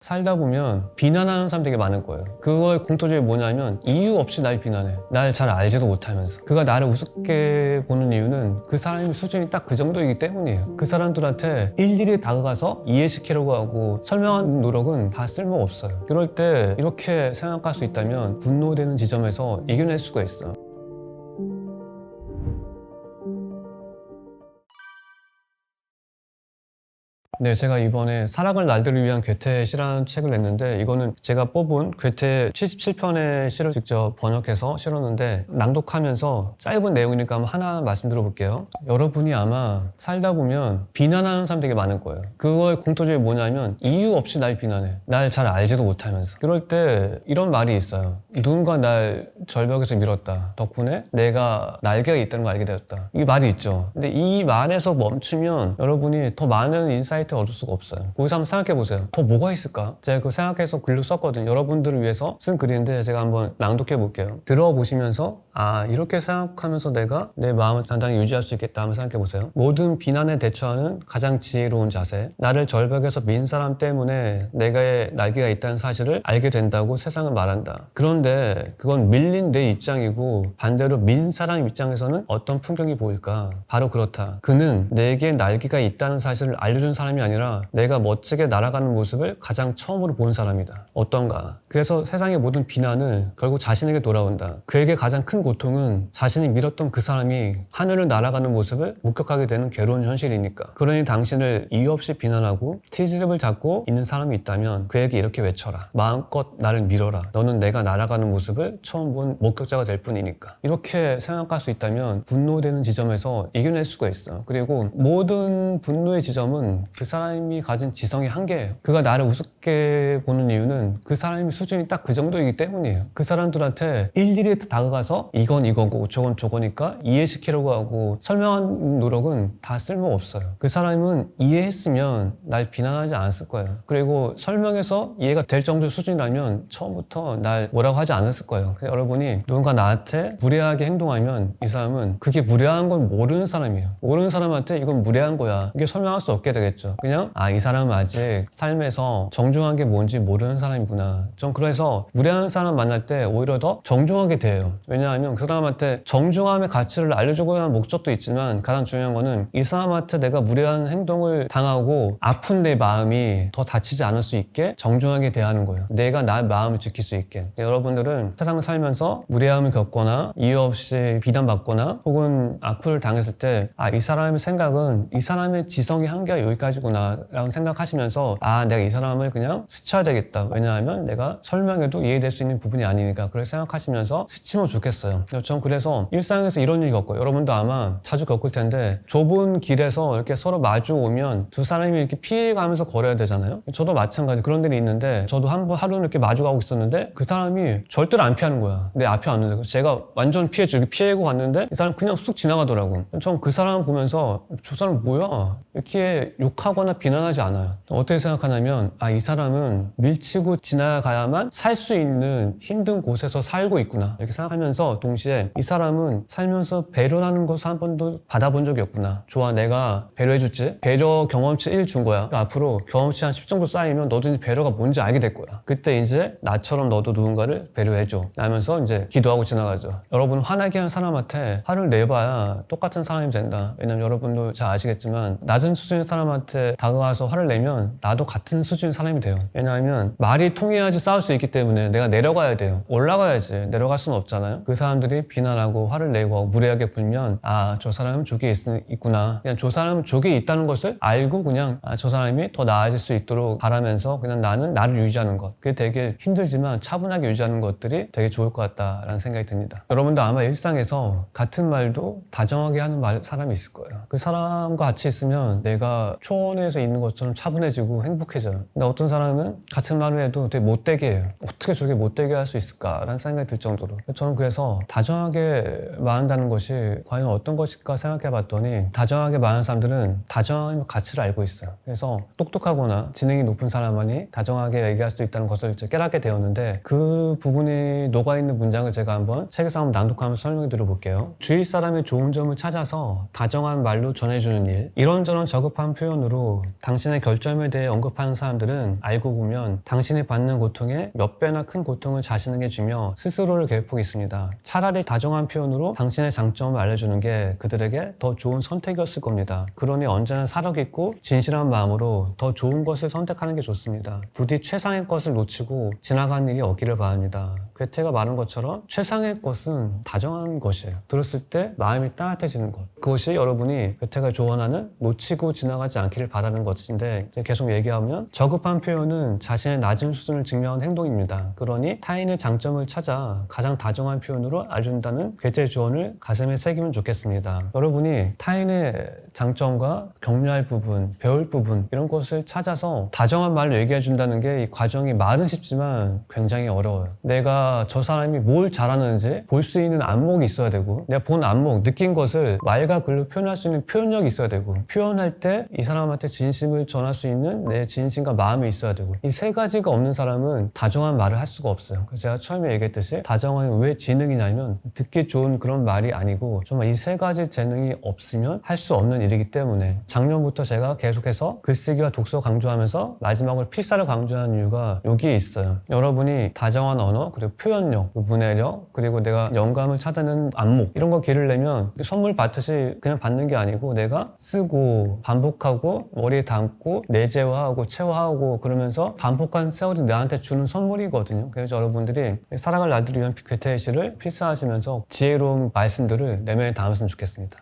살다 보면 비난하는 사람 되게 많을 거예요. 그거의 공통점이 뭐냐면 이유 없이 날 비난해. 날 잘 알지도 못하면서. 그가 나를 우습게 보는 이유는 그 사람의 수준이 딱 그 정도이기 때문이에요. 그 사람들한테 일일이 다가가서 이해시키려고 하고 설명하는 노력은 다 쓸모없어요. 그럴 때 이렇게 생각할 수 있다면 분노되는 지점에서 이겨낼 수가 있어요. 네, 제가 이번에 사랑을 날들을 위한 괴테시라는 책을 냈는데 이거는 제가 뽑은 괴테 77편의 시를 직접 번역해서 실었는데 낭독하면서 짧은 내용이니까 한번 하나 말씀드려 볼게요. 여러분이 아마 살다 보면 비난하는 사람 되게 많을 거예요. 그거의 공통점이 뭐냐면 이유 없이 날 비난해. 날 잘 알지도 못하면서. 그럴 때 이런 말이 있어요. 누군가 날 절벽에서 밀었다. 덕분에 내가 날개가 있다는 걸 알게 되었다. 이 말이 있죠. 근데 이 말에서 멈추면 여러분이 더 많은 인사이트 얻을 수가 없어요. 거기서 한번 생각해 보세요. 더 뭐가 있을까? 제가 그 생각해서 글로 썼거든요. 여러분들을 위해서 쓴 글인데 제가 한번 낭독해 볼게요. 들어보시면서 이렇게 생각하면서 내가 내 마음을 단단히 유지할 수 있겠다 하면 생각해 보세요. 모든 비난에 대처하는 가장 지혜로운 자세. 나를 절벽에서 민 사람 때문에 내가 날개가 있다는 사실을 알게 된다고 세상은 말한다. 그런데 그건 밀린 내 입장이고 반대로 민 사람 입장에서는 어떤 풍경이 보일까? 바로 그렇다. 그는 내게 날개가 있다는 사실을 알려준 사람이 아니라 내가 멋지게 날아가는 모습을 가장 처음으로 본 사람이다. 어떤가? 그래서 세상의 모든 비난을 결국 자신에게 돌아온다. 그에게 가장 큰 고통은 자신이 밀었던 그 사람이 하늘을 날아가는 모습을 목격하게 되는 괴로운 현실이니까. 그러니 당신을 이유 없이 비난하고 티집을 잡고 있는 사람이 있다면 그에게 이렇게 외쳐라. 마음껏 나를 밀어라. 너는 내가 날아가는 모습을 처음 본 목격자가 될 뿐이니까. 이렇게 생각할 수 있다면 분노되는 지점에서 이겨낼 수가 있어. 그리고 모든 분노의 지점은 그 사람이 가진 지성의 한계예요. 그가 나를 우습게 보는 이유는 그 사람의 수준이 딱 그 정도이기 때문이에요. 그 사람들한테 일일이 다가가서 이건 이거고 저건 저거니까 이해시키려고 하고 설명하는 노력은 다 쓸모없어요. 그 사람은 이해했으면 날 비난하지 않았을 거예요. 그리고 설명해서 이해가 될 정도의 수준이라면 처음부터 날 뭐라고 하지 않았을 거예요. 여러분이 누군가 나한테 무례하게 행동하면 이 사람은 그게 무례한 건 모르는 사람이에요. 모르는 사람한테 이건 무례한 거야. 이게 설명할 수 없게 되겠죠. 그냥 이 사람은 아직 삶에서 정중한 게 뭔지 모르는 사람이구나. 전 그래서 무례한 사람 만날 때 오히려 더 정중하게 돼요. 왜냐하면 그 사람한테 정중함의 가치를 알려주고 하는 목적도 있지만 가장 중요한 거는 이 사람한테 내가 무례한 행동을 당하고 아픈 내 마음이 더 다치지 않을 수 있게 정중하게 대하는 거예요. 내가 나의 마음을 지킬 수 있게. 여러분들은 세상을 살면서 무례함을 겪거나 이유 없이 비난받거나 혹은 악플을 당했을 때 이 사람의 생각은 이 사람의 지성의 한계가 여기까지구나 라고 생각하시면서 내가 이 사람을 그냥 스쳐야 되겠다. 왜냐하면 내가 설명해도 이해될 수 있는 부분이 아니니까 그렇게 생각하시면서 스치면 좋겠어요. 전 그래서 일상에서 이런 일 겪어요. 여러분도 아마 자주 겪을 텐데 좁은 길에서 이렇게 서로 마주 오면 두 사람이 이렇게 피해가면서 걸어야 되잖아요. 저도 마찬가지 그런 일이 있는데 저도 한번 하루는 이렇게 마주가고 있었는데 그 사람이 절대로 안 피하는 거야. 내 앞에 왔는데 제가 완전 피해고 갔는데 이 사람 그냥 쑥 지나가더라고. 전 그 사람 보면서 저 사람 뭐야? 이렇게 욕하거나 비난하지 않아요. 어떻게 생각하냐면 이 사람은 밀치고 지나가야만 살 수 있는 힘든 곳에서 살고 있구나 이렇게 생각하면서 동시에 이 사람은 살면서 배려라는 것을 한 번도 받아본 적이 없구나. 좋아, 내가 배려해줬지? 배려 경험치 1 준 거야. 그러니까 앞으로 경험치 한 10 정도 쌓이면 너도 이제 배려가 뭔지 알게 될 거야. 그때 이제 나처럼 너도 누군가를 배려해줘 라면서 이제 기도하고 지나가죠. 여러분 화나게 한 사람한테 화를 내봐야 똑같은 사람이 된다. 왜냐면 여러분도 잘 아시겠지만 낮은 수준의 사람한테 다가가서 화를 내면 나도 같은 수준의 사람이 돼요. 왜냐하면 말이 통해야지 싸울 수 있기 때문에 내가 내려가야 돼요. 올라가야지. 내려갈 수는 없잖아요. 그 사람들이 비난하고 화를 내고 무례하게 굴면 저 사람은 저기에 있구나. 그냥 저 사람은 저기에 있다는 것을 알고 그냥 저 사람이 더 나아질 수 있도록 바라면서 그냥 나는 나를 유지하는 것. 그게 되게 힘들지만 차분하게 유지하는 것들이 되게 좋을 것 같다라는 생각이 듭니다. 여러분도 아마 일상에서 같은 말도 다정하게 하는 사람이 있을 거예요. 그 사람과 같이 있으면 내가 초원에서 있는 것처럼 차분해지고 행복해져요. 근데 어떤 사람은 같은 말을 해도 되게 못되게 해요. 어떻게 저렇게 못되게 할 수 있을까라는 생각이 들 정도로. 저는 그래서 다정하게 말한다는 것이 과연 어떤 것일까 생각해 봤더니 다정하게 말하는 사람들은 다정함의 가치를 알고 있어요. 그래서 똑똑하거나 지능이 높은 사람만이 다정하게 얘기할 수 있다는 것을 이제 깨닫게 되었는데 그 부분이 녹아있는 문장을 제가 한번 책에서 한번 낭독하면서 설명해 드려볼게요. 주위 사람의 좋은 점을 찾아서 다정한 말로 전해주는 일, 이런저런 저급한 표현으로 마음으로 당신의 결점에 대해 언급하는 사람들은 알고 보면 당신이 받는 고통의 몇 배나 큰 고통을 자신에게 주며 스스로를 괴롭히고 있습니다. 차라리 다정한 표현으로 당신의 장점을 알려주는 게 그들에게 더 좋은 선택이었을 겁니다. 그러니 언제나 살아있고 진실한 마음으로 더 좋은 것을 선택하는 게 좋습니다. 부디 최상의 것을 놓치고 지나가는 일이 없기를 바랍니다. 괴테가 말한 것처럼 최상의 것은 다정한 것이에요. 들었을 때 마음이 따뜻해지는 것. 그것이 여러분이 괴테가 조언하는 놓치고 지나가지 않기를 바라는 것인데, 계속 얘기하면 저급한 표현은 자신의 낮은 수준을 증명하는 행동입니다. 그러니 타인의 장점을 찾아 가장 다정한 표현으로 알려준다는 괴테의 조언을 가슴에 새기면 좋겠습니다. 여러분이 타인의 장점과 격려할 부분, 배울 부분 이런 것을 찾아서 다정한 말로 얘기해준다는 게 이 과정이 말은 쉽지만 굉장히 어려워요. 내가 저 사람이 뭘 잘하는지 볼 수 있는 안목이 있어야 되고, 내가 본 안목, 느낀 것을 말과 글로 표현할 수 있는 표현력이 있어야 되고, 표현할 때 이 사람한테 진심을 전할 수 있는 내 진심과 마음이 있어야 되고, 이 세 가지가 없는 사람은 다정한 말을 할 수가 없어요. 그래서 제가 처음에 얘기했듯이 다정한 왜 지능이냐면 듣기 좋은 그런 말이 아니고 정말 이 세 가지 재능이 없으면 할 수 없는 일이기 때문에 작년부터 제가 계속해서 글쓰기와 독서 강조하면서 마지막으로 필사를 강조하는 이유가 여기에 있어요. 여러분이 다정한 언어, 그리고 표현력, 문해력, 그리고 내가 영감을 찾아내는 안목 이런 거 기를 내면 선물 받듯이 그냥 받는 게 아니고 내가 쓰고 반복하고 머리에 담고 내재화하고 체화하고 그러면서 반복한 세월이 나한테 주는 선물이거든요. 그래서 여러분들이 살아갈 날들을 위한 괴테의 시를 필사하시면서 지혜로운 말씀들을 내면에 담았으면 좋겠습니다.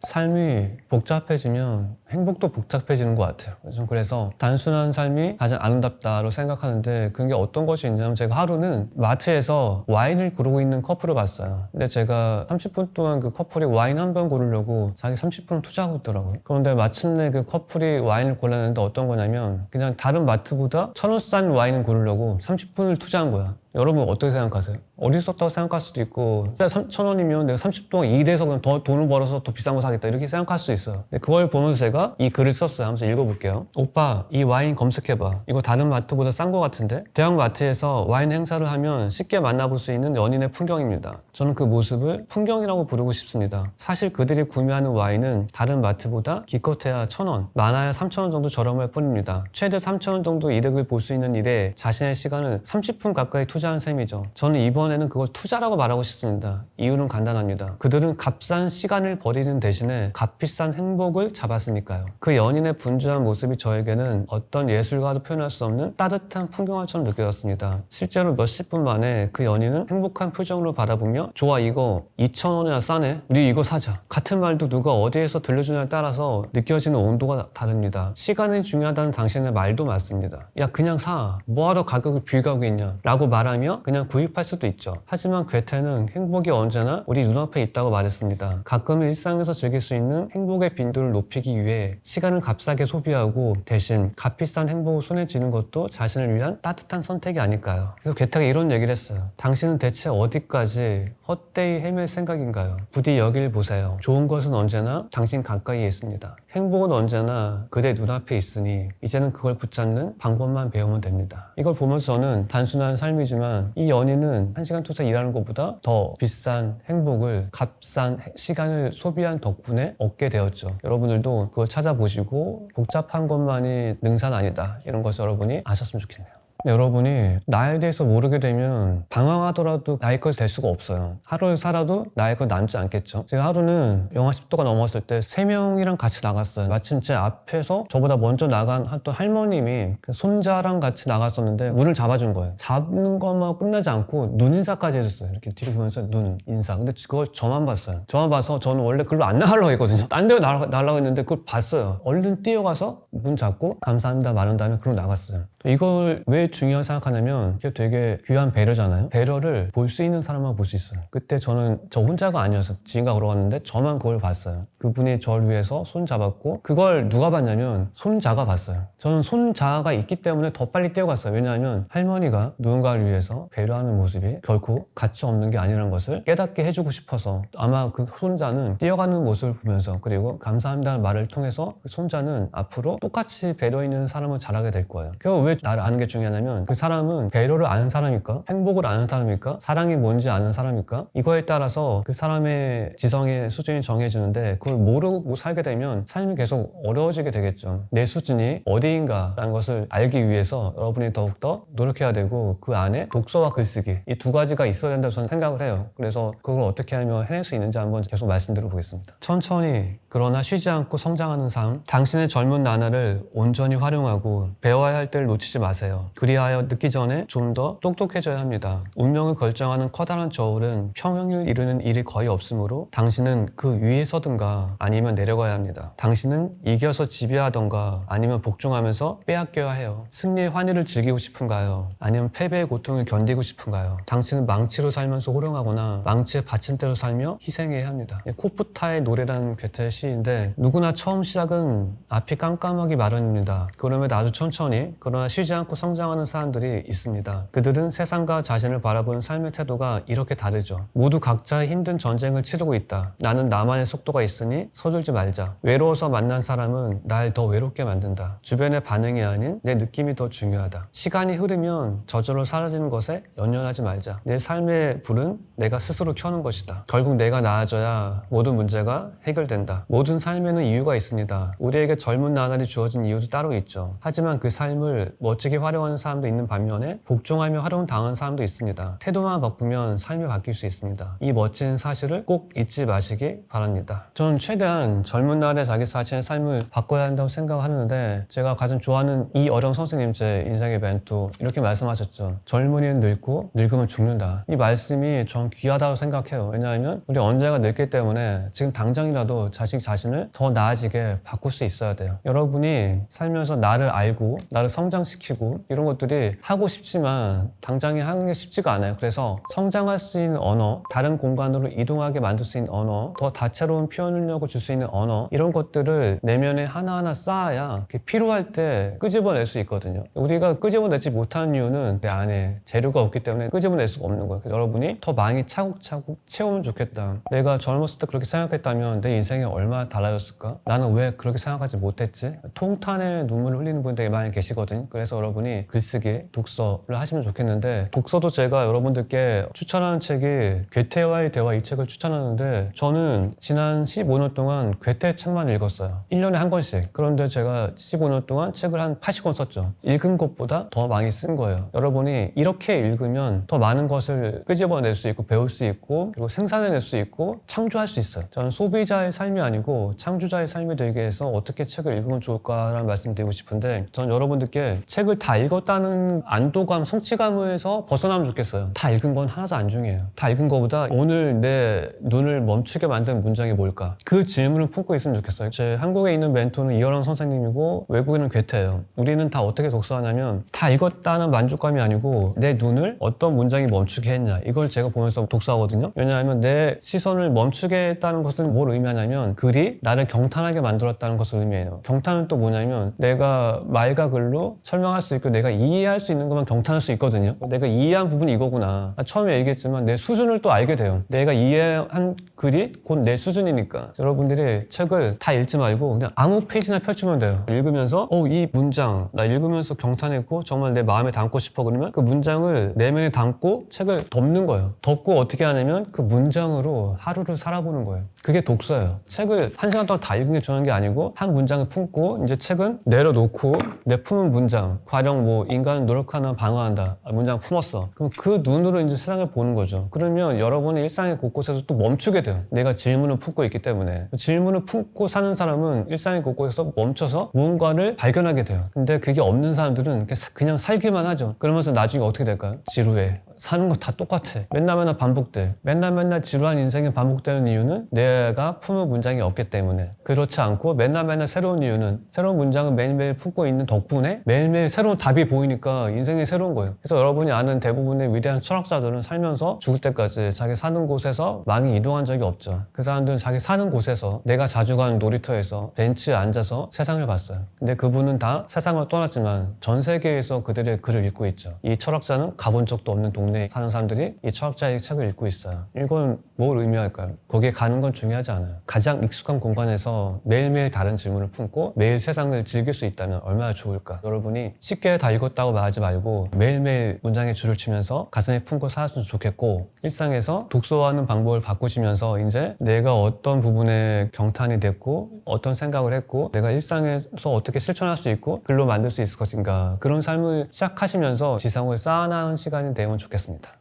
삶이 복잡해지면 행복도 복잡해지는 것 같아요. 그래서 단순한 삶이 가장 아름답다고 생각하는데 그게 어떤 것이 있냐면, 제가 하루는 마트에서 와인을 고르고 있는 커플을 봤어요. 근데 제가 30분 동안 그 커플이 와인 한 병 고르려고 자기 30분을 투자하고 있더라고요. 그런데 마침내 그 커플이 와인을 골랐는데 어떤 거냐면 그냥 다른 마트보다 1,000원 싼 와인을 고르려고 30분을 투자한 거야. 여러분 어떻게 생각하세요? 어리석다고 생각할 수도 있고, 3,000원이면 내가 30분 동안 일해서 그냥 더 돈을 벌어서 더 비싼 거 사겠다 이렇게 생각할 수 있어요. 근데 그걸 보면서 제가 이 글을 썼어요. 한번 읽어볼게요. 오빠, 이 와인 검색해봐. 이거 다른 마트보다 싼 거 같은데? 대형 마트에서 와인 행사를 하면 쉽게 만나볼 수 있는 연인의 풍경입니다. 저는 그 모습을 풍경이라고 부르고 싶습니다. 사실 그들이 구매하는 와인은 다른 마트보다 기껏해야 1,000원, 많아야 3,000원 정도 저렴할 뿐입니다. 최대 3,000원 정도 이득을 볼 수 있는 일에 자신의 시간을 30분 가까이 투자한 셈이죠. 저는 이번에는 그걸 투자라고 말하고 싶습니다. 이유는 간단합니다. 그들은 값싼 시간을 버리는 대신에 값비싼 행복을 잡았으니까요. 그 연인의 분주한 모습이 저에게는 어떤 예술가도 표현할 수 없는 따뜻한 풍경화처럼 느껴졌습니다. 실제로 몇십 분 만에 그 연인은 행복한 표정으로 바라보며 좋아, 이거 2,000원이나 싸네? 우리 이거 사자. 같은 말도 누가 어디에서 들려주냐에 따라서 느껴지는 온도가 다릅니다. 시간이 중요하다는 당신의 말도 맞습니다. 야, 그냥 사. 뭐하러 가격을 비교하고 있냐? 라고 말하며 그냥 구입할 수도 있죠. 하지만 괴테는 행복이 언제나 우리 눈앞에 있다고 말했습니다. 가끔은 일상에서 즐길 수 있는 행복의 빈도를 높이기 위해 시간을 값싸게 소비하고 대신 값비싼 행복을 손에 쥐는 것도 자신을 위한 따뜻한 선택이 아닐까요? 그래서 괴테가 이런 얘기를 했어요. 당신은 대체 어디까지 헛되이 헤맬 생각인가요? 부디 여길 보세요. 좋은 것은 언제나 당신 가까이에 있습니다. 행복은 언제나 그대 눈앞에 있으니 이제는 그걸 붙잡는 방법만 배우면 됩니다. 이걸 보면서 저는 단순한 삶이지만 이 연인은 1시간 투자 일하는 것보다 더 비싼 행복을 값싼 시간을 소비한 덕분에 얻게 되었죠. 여러분들도 그걸 찾아보시고 복잡한 것만이 능사는 아니다, 이런 것을 여러분이 아셨으면 좋겠네요. 여러분이 나에 대해서 모르게 되면 방황하더라도 나의 것이 될 수가 없어요. 하루를 살아도 나의 것 남지 않겠죠. 제가 하루는 영하 10도가 넘었을 때 3명이랑 같이 나갔어요. 마침 제 앞에서 저보다 먼저 나간 또 할머님이 손자랑 같이 나갔었는데 문을 잡아준 거예요. 잡는 것만 끝나지 않고 눈인사까지 해줬어요. 이렇게 뒤로 보면서 눈 인사. 근데 그걸 저만 봤어요. 저만 봐서 저는 원래 글로 안 나가려고 했거든요. 딴 데 나가려고 했는데 그걸 봤어요. 얼른 뛰어가서 문 잡고 감사합니다 말한 다음에 그러고 나갔어요. 이걸 왜 중요하게 생각하냐면 이게 되게 귀한 배려잖아요. 배려를 볼 수 있는 사람만 볼 수 있어요. 그때 저는 저 혼자가 아니어서 지인과 걸어갔는데 저만 그걸 봤어요. 그분이 저를 위해서 손 잡았고 그걸 누가 봤냐면 손자가 봤어요. 저는 손자가 있기 때문에 더 빨리 뛰어갔어요. 왜냐하면 할머니가 누군가를 위해서 배려하는 모습이 결코 가치 없는 게 아니라는 것을 깨닫게 해주고 싶어서 아마 그 손자는 뛰어가는 모습을 보면서 그리고 감사합니다는 말을 통해서 그 손자는 앞으로 똑같이 배려 있는 사람을 자라게 될 거예요. 그거 왜 왜 나를 아는 게 중요하냐면 그 사람은 배려를 아는 사람일까? 행복을 아는 사람일까? 사랑이 뭔지 아는 사람일까? 이거에 따라서 그 사람의 지성의 수준이 정해지는데 그걸 모르고 살게 되면 삶이 계속 어려워지게 되겠죠. 내 수준이 어디인가라는 것을 알기 위해서 여러분이 더욱더 노력해야 되고 그 안에 독서와 글쓰기 이 두 가지가 있어야 된다고 저는 생각을 해요. 그래서 그걸 어떻게 하면 해낼 수 있는지 한번 계속 말씀드려 보겠습니다. 천천히 그러나 쉬지 않고 성장하는 삶, 당신의 젊은 나날을 온전히 활용하고 배워야 할 때를 놓치지 마세요. 그리하여 늦기 전에 좀 더 똑똑해져야 합니다. 운명을 결정하는 커다란 저울은 평행을 이루는 일이 거의 없으므로 당신은 그 위에 서든가 아니면 내려가야 합니다. 당신은 이겨서 지배하던가 아니면 복종하면서 빼앗겨야 해요. 승리의 환희를 즐기고 싶은가요? 아니면 패배의 고통을 견디고 싶은가요? 당신은 망치로 살면서 호령하거나 망치의 받침대로 살며 희생해야 합니다. 코프타의 노래라는 괴테의 시인데 누구나 처음 시작은 앞이 깜깜하기 마련입니다. 그럼에도 아주 천천히 그러나 쉬지 않고 성장하는 사람들이 있습니다. 그들은 세상과 자신을 바라보는 삶의 태도가 이렇게 다르죠. 모두 각자의 힘든 전쟁을 치르고 있다. 나는 나만의 속도가 있으니 서둘지 말자. 외로워서 만난 사람은 날 더 외롭게 만든다. 주변의 반응이 아닌 내 느낌이 더 중요하다. 시간이 흐르면 저절로 사라지는 것에 연연하지 말자. 내 삶의 불은 내가 스스로 켜는 것이다. 결국 내가 나아져야 모든 문제가 해결된다. 모든 삶에는 이유가 있습니다. 우리에게 젊은 나날이 주어진 이유도 따로 있죠. 하지만 그 삶을 멋지게 활용하는 사람도 있는 반면에 복종하며 활용당하는 사람도 있습니다. 태도만 바꾸면 삶이 바뀔 수 있습니다. 이 멋진 사실을 꼭 잊지 마시기 바랍니다. 저는 최대한 젊은 날에 자기 자신의 삶을 바꿔야 한다고 생각하는데 제가 가장 좋아하는 이어령 선생님 제 인생의 멘토 이렇게 말씀하셨죠. 젊은이는 늙고 늙으면 죽는다. 이 말씀이 전 귀하다고 생각해요. 왜냐하면 우리 언제가 늙기 때문에 지금 당장이라도 자신을 더 나아지게 바꿀 수 있어야 돼요. 여러분이 살면서 나를 알고 나를 성장시키고 이런 것들이 하고 싶지만 당장에 하는 게 쉽지가 않아요. 그래서 성장할 수 있는 언어, 다른 공간으로 이동하게 만들 수 있는 언어, 더 다채로운 표현력을 줄 수 있는 언어 이런 것들을 내면에 하나하나 쌓아야 필요할 때 끄집어낼 수 있거든요. 우리가 끄집어내지 못하는 이유는 내 안에 재료가 없기 때문에 끄집어낼 수가 없는 거예요. 여러분이 더 많이 차곡차곡 채우면 좋겠다. 내가 젊었을 때 그렇게 생각했다면 내 인생이 얼마나 달라졌을까? 나는 왜 그렇게 생각하지 못했지? 통탄의 눈물을 흘리는 분들이 많이 계시거든요. 그래서 여러분이 글쓰기, 독서를 하시면 좋겠는데 독서도 제가 여러분들께 추천하는 책이 괴테와의 대화 이 책을 추천하는데 저는 지난 15년 동안 괴테 책만 읽었어요. 1년에 한 권씩. 그런데 제가 15년 동안 책을 한 80권 썼죠. 읽은 것보다 더 많이 쓴 거예요. 여러분이 이렇게 읽으면 더 많은 것을 끄집어낼 수 있고 배울 수 있고 그리고 생산해낼 수 있고 창조할 수 있어요. 저는 소비자의 삶이 아니고 창조자의 삶이 되기 위해서 어떻게 책을 읽으면 좋을까라는 말씀 드리고 싶은데 전 여러분들께 책을 다 읽었다는 안도감, 성취감에서 벗어나면 좋겠어요. 다 읽은 건 하나도 안 중요해요. 다 읽은 것보다 오늘 내 눈을 멈추게 만든 문장이 뭘까? 그 질문을 품고 있으면 좋겠어요. 제 한국에 있는 멘토는 이어랑 선생님이고 외국인은 괴테예요. 우리는 다 어떻게 독서하냐면 다 읽었다는 만족감이 아니고 내 눈을 어떤 문장이 멈추게 했냐 이걸 제가 보면서 독서하거든요. 왜냐하면 내 시선을 멈추게 했다는 것은 뭘 의미하냐면 글이 나를 경탄하게 만들었다는 것을 의미해요. 경탄은 또 뭐냐면 내가 말과 글로 설명할 수 있고 내가 이해할 수 있는 것만 경탄할 수 있거든요. 내가 이해한 부분이 이거구나. 처음에 얘기했지만 내 수준을 또 알게 돼요. 내가 이해한 글이 곧 내 수준이니까 여러분들이 책을 다 읽지 말고 그냥 아무 페이지나 펼치면 돼요. 읽으면서 이 문장 나 읽으면서 경탄했고 정말 내 마음에 담고 싶어 그러면 그 문장을 내면에 담고 책을 덮는 거예요. 덮고 어떻게 하냐면 그 문장으로 하루를 살아보는 거예요. 그게 독서예요. 책을 1시간 동안 다 읽는 게 중요한 게 아니고 한 문장을 품고 이제 책은 내려놓고 내 품은 문장 가령 뭐 인간은 노력하나 방어한다 문장 품었어. 그럼 그 눈으로 이제 세상을 보는 거죠. 그러면 여러분의 일상의 곳곳에서 또 멈추게 돼요. 내가 질문을 품고 있기 때문에 질문을 품고 사는 사람은 일상의 곳곳에서 멈춰서 무언가를 발견하게 돼요. 근데 그게 없는 사람들은 그냥 살기만 하죠. 그러면서 나중에 어떻게 될까요? 지루해. 사는 거 다 똑같아. 맨날 반복돼. 맨날 지루한 인생이 반복되는 이유는 내가 품은 문장이 없기 때문에. 그렇지 않고 맨날 새로운 이유는 새로운 문장을 매일매일 품고 있는 덕분에 매일매일 새로운 답이 보이니까 인생이 새로운 거예요. 그래서 여러분이 아는 대부분의 위대한 철학자들은 살면서 죽을 때까지 자기 사는 곳에서 많이 이동한 적이 없죠. 그 사람들은 자기 사는 곳에서 내가 자주 가는 놀이터에서 벤치에 앉아서 세상을 봤어요. 근데 그분은 다 세상을 떠났지만 전 세계에서 그들의 글을 읽고 있죠. 이 철학자는 가본 적도 없는 동네에 사는 사람들이 이 철학자의 책을 읽고 있어요. 이건 뭘 의미할까요? 거기에 가는 건 중요하지 않아요. 가장 익숙한 공간에서 매일매일 다른 질문을 품고 매일 세상을 즐길 수 있다면 얼마나 좋을까. 여러분이 쉽게 다 읽었다고 말하지 말고 매일매일 문장에 줄을 치면서 가슴에 품고 살았으면 좋겠고, 일상에서 독서하는 방법을 바꾸시면서 이제 내가 어떤 부분에 경탄이 됐고 어떤 생각을 했고 내가 일상에서 어떻게 실천할 수 있고 글로 만들 수 있을 것인가, 그런 삶을 시작하시면서 지성을 쌓아나가는 시간이 되면 좋겠습니다.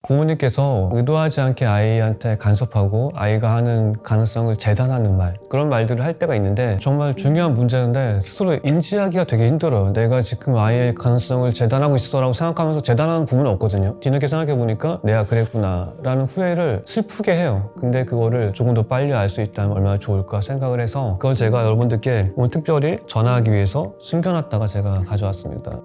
부모님께서 의도하지 않게 아이한테 간섭하고 아이가 하는 가능성을 재단하는 말, 그런 말들을 할 때가 있는데 정말 중요한 문제인데 스스로 인지하기가 되게 힘들어요. 내가 지금 아이의 가능성을 재단하고 있어 라고 생각하면서 재단하는 부분은 없거든요. 뒤늦게 생각해보니까 내가 그랬구나 라는 후회를 슬프게 해요. 근데 그거를 조금 더 빨리 알 수 있다면 얼마나 좋을까 생각을 해서 그걸 제가 여러분들께 오늘 특별히 전하기 위해서 숨겨놨다가 제가 가져왔습니다.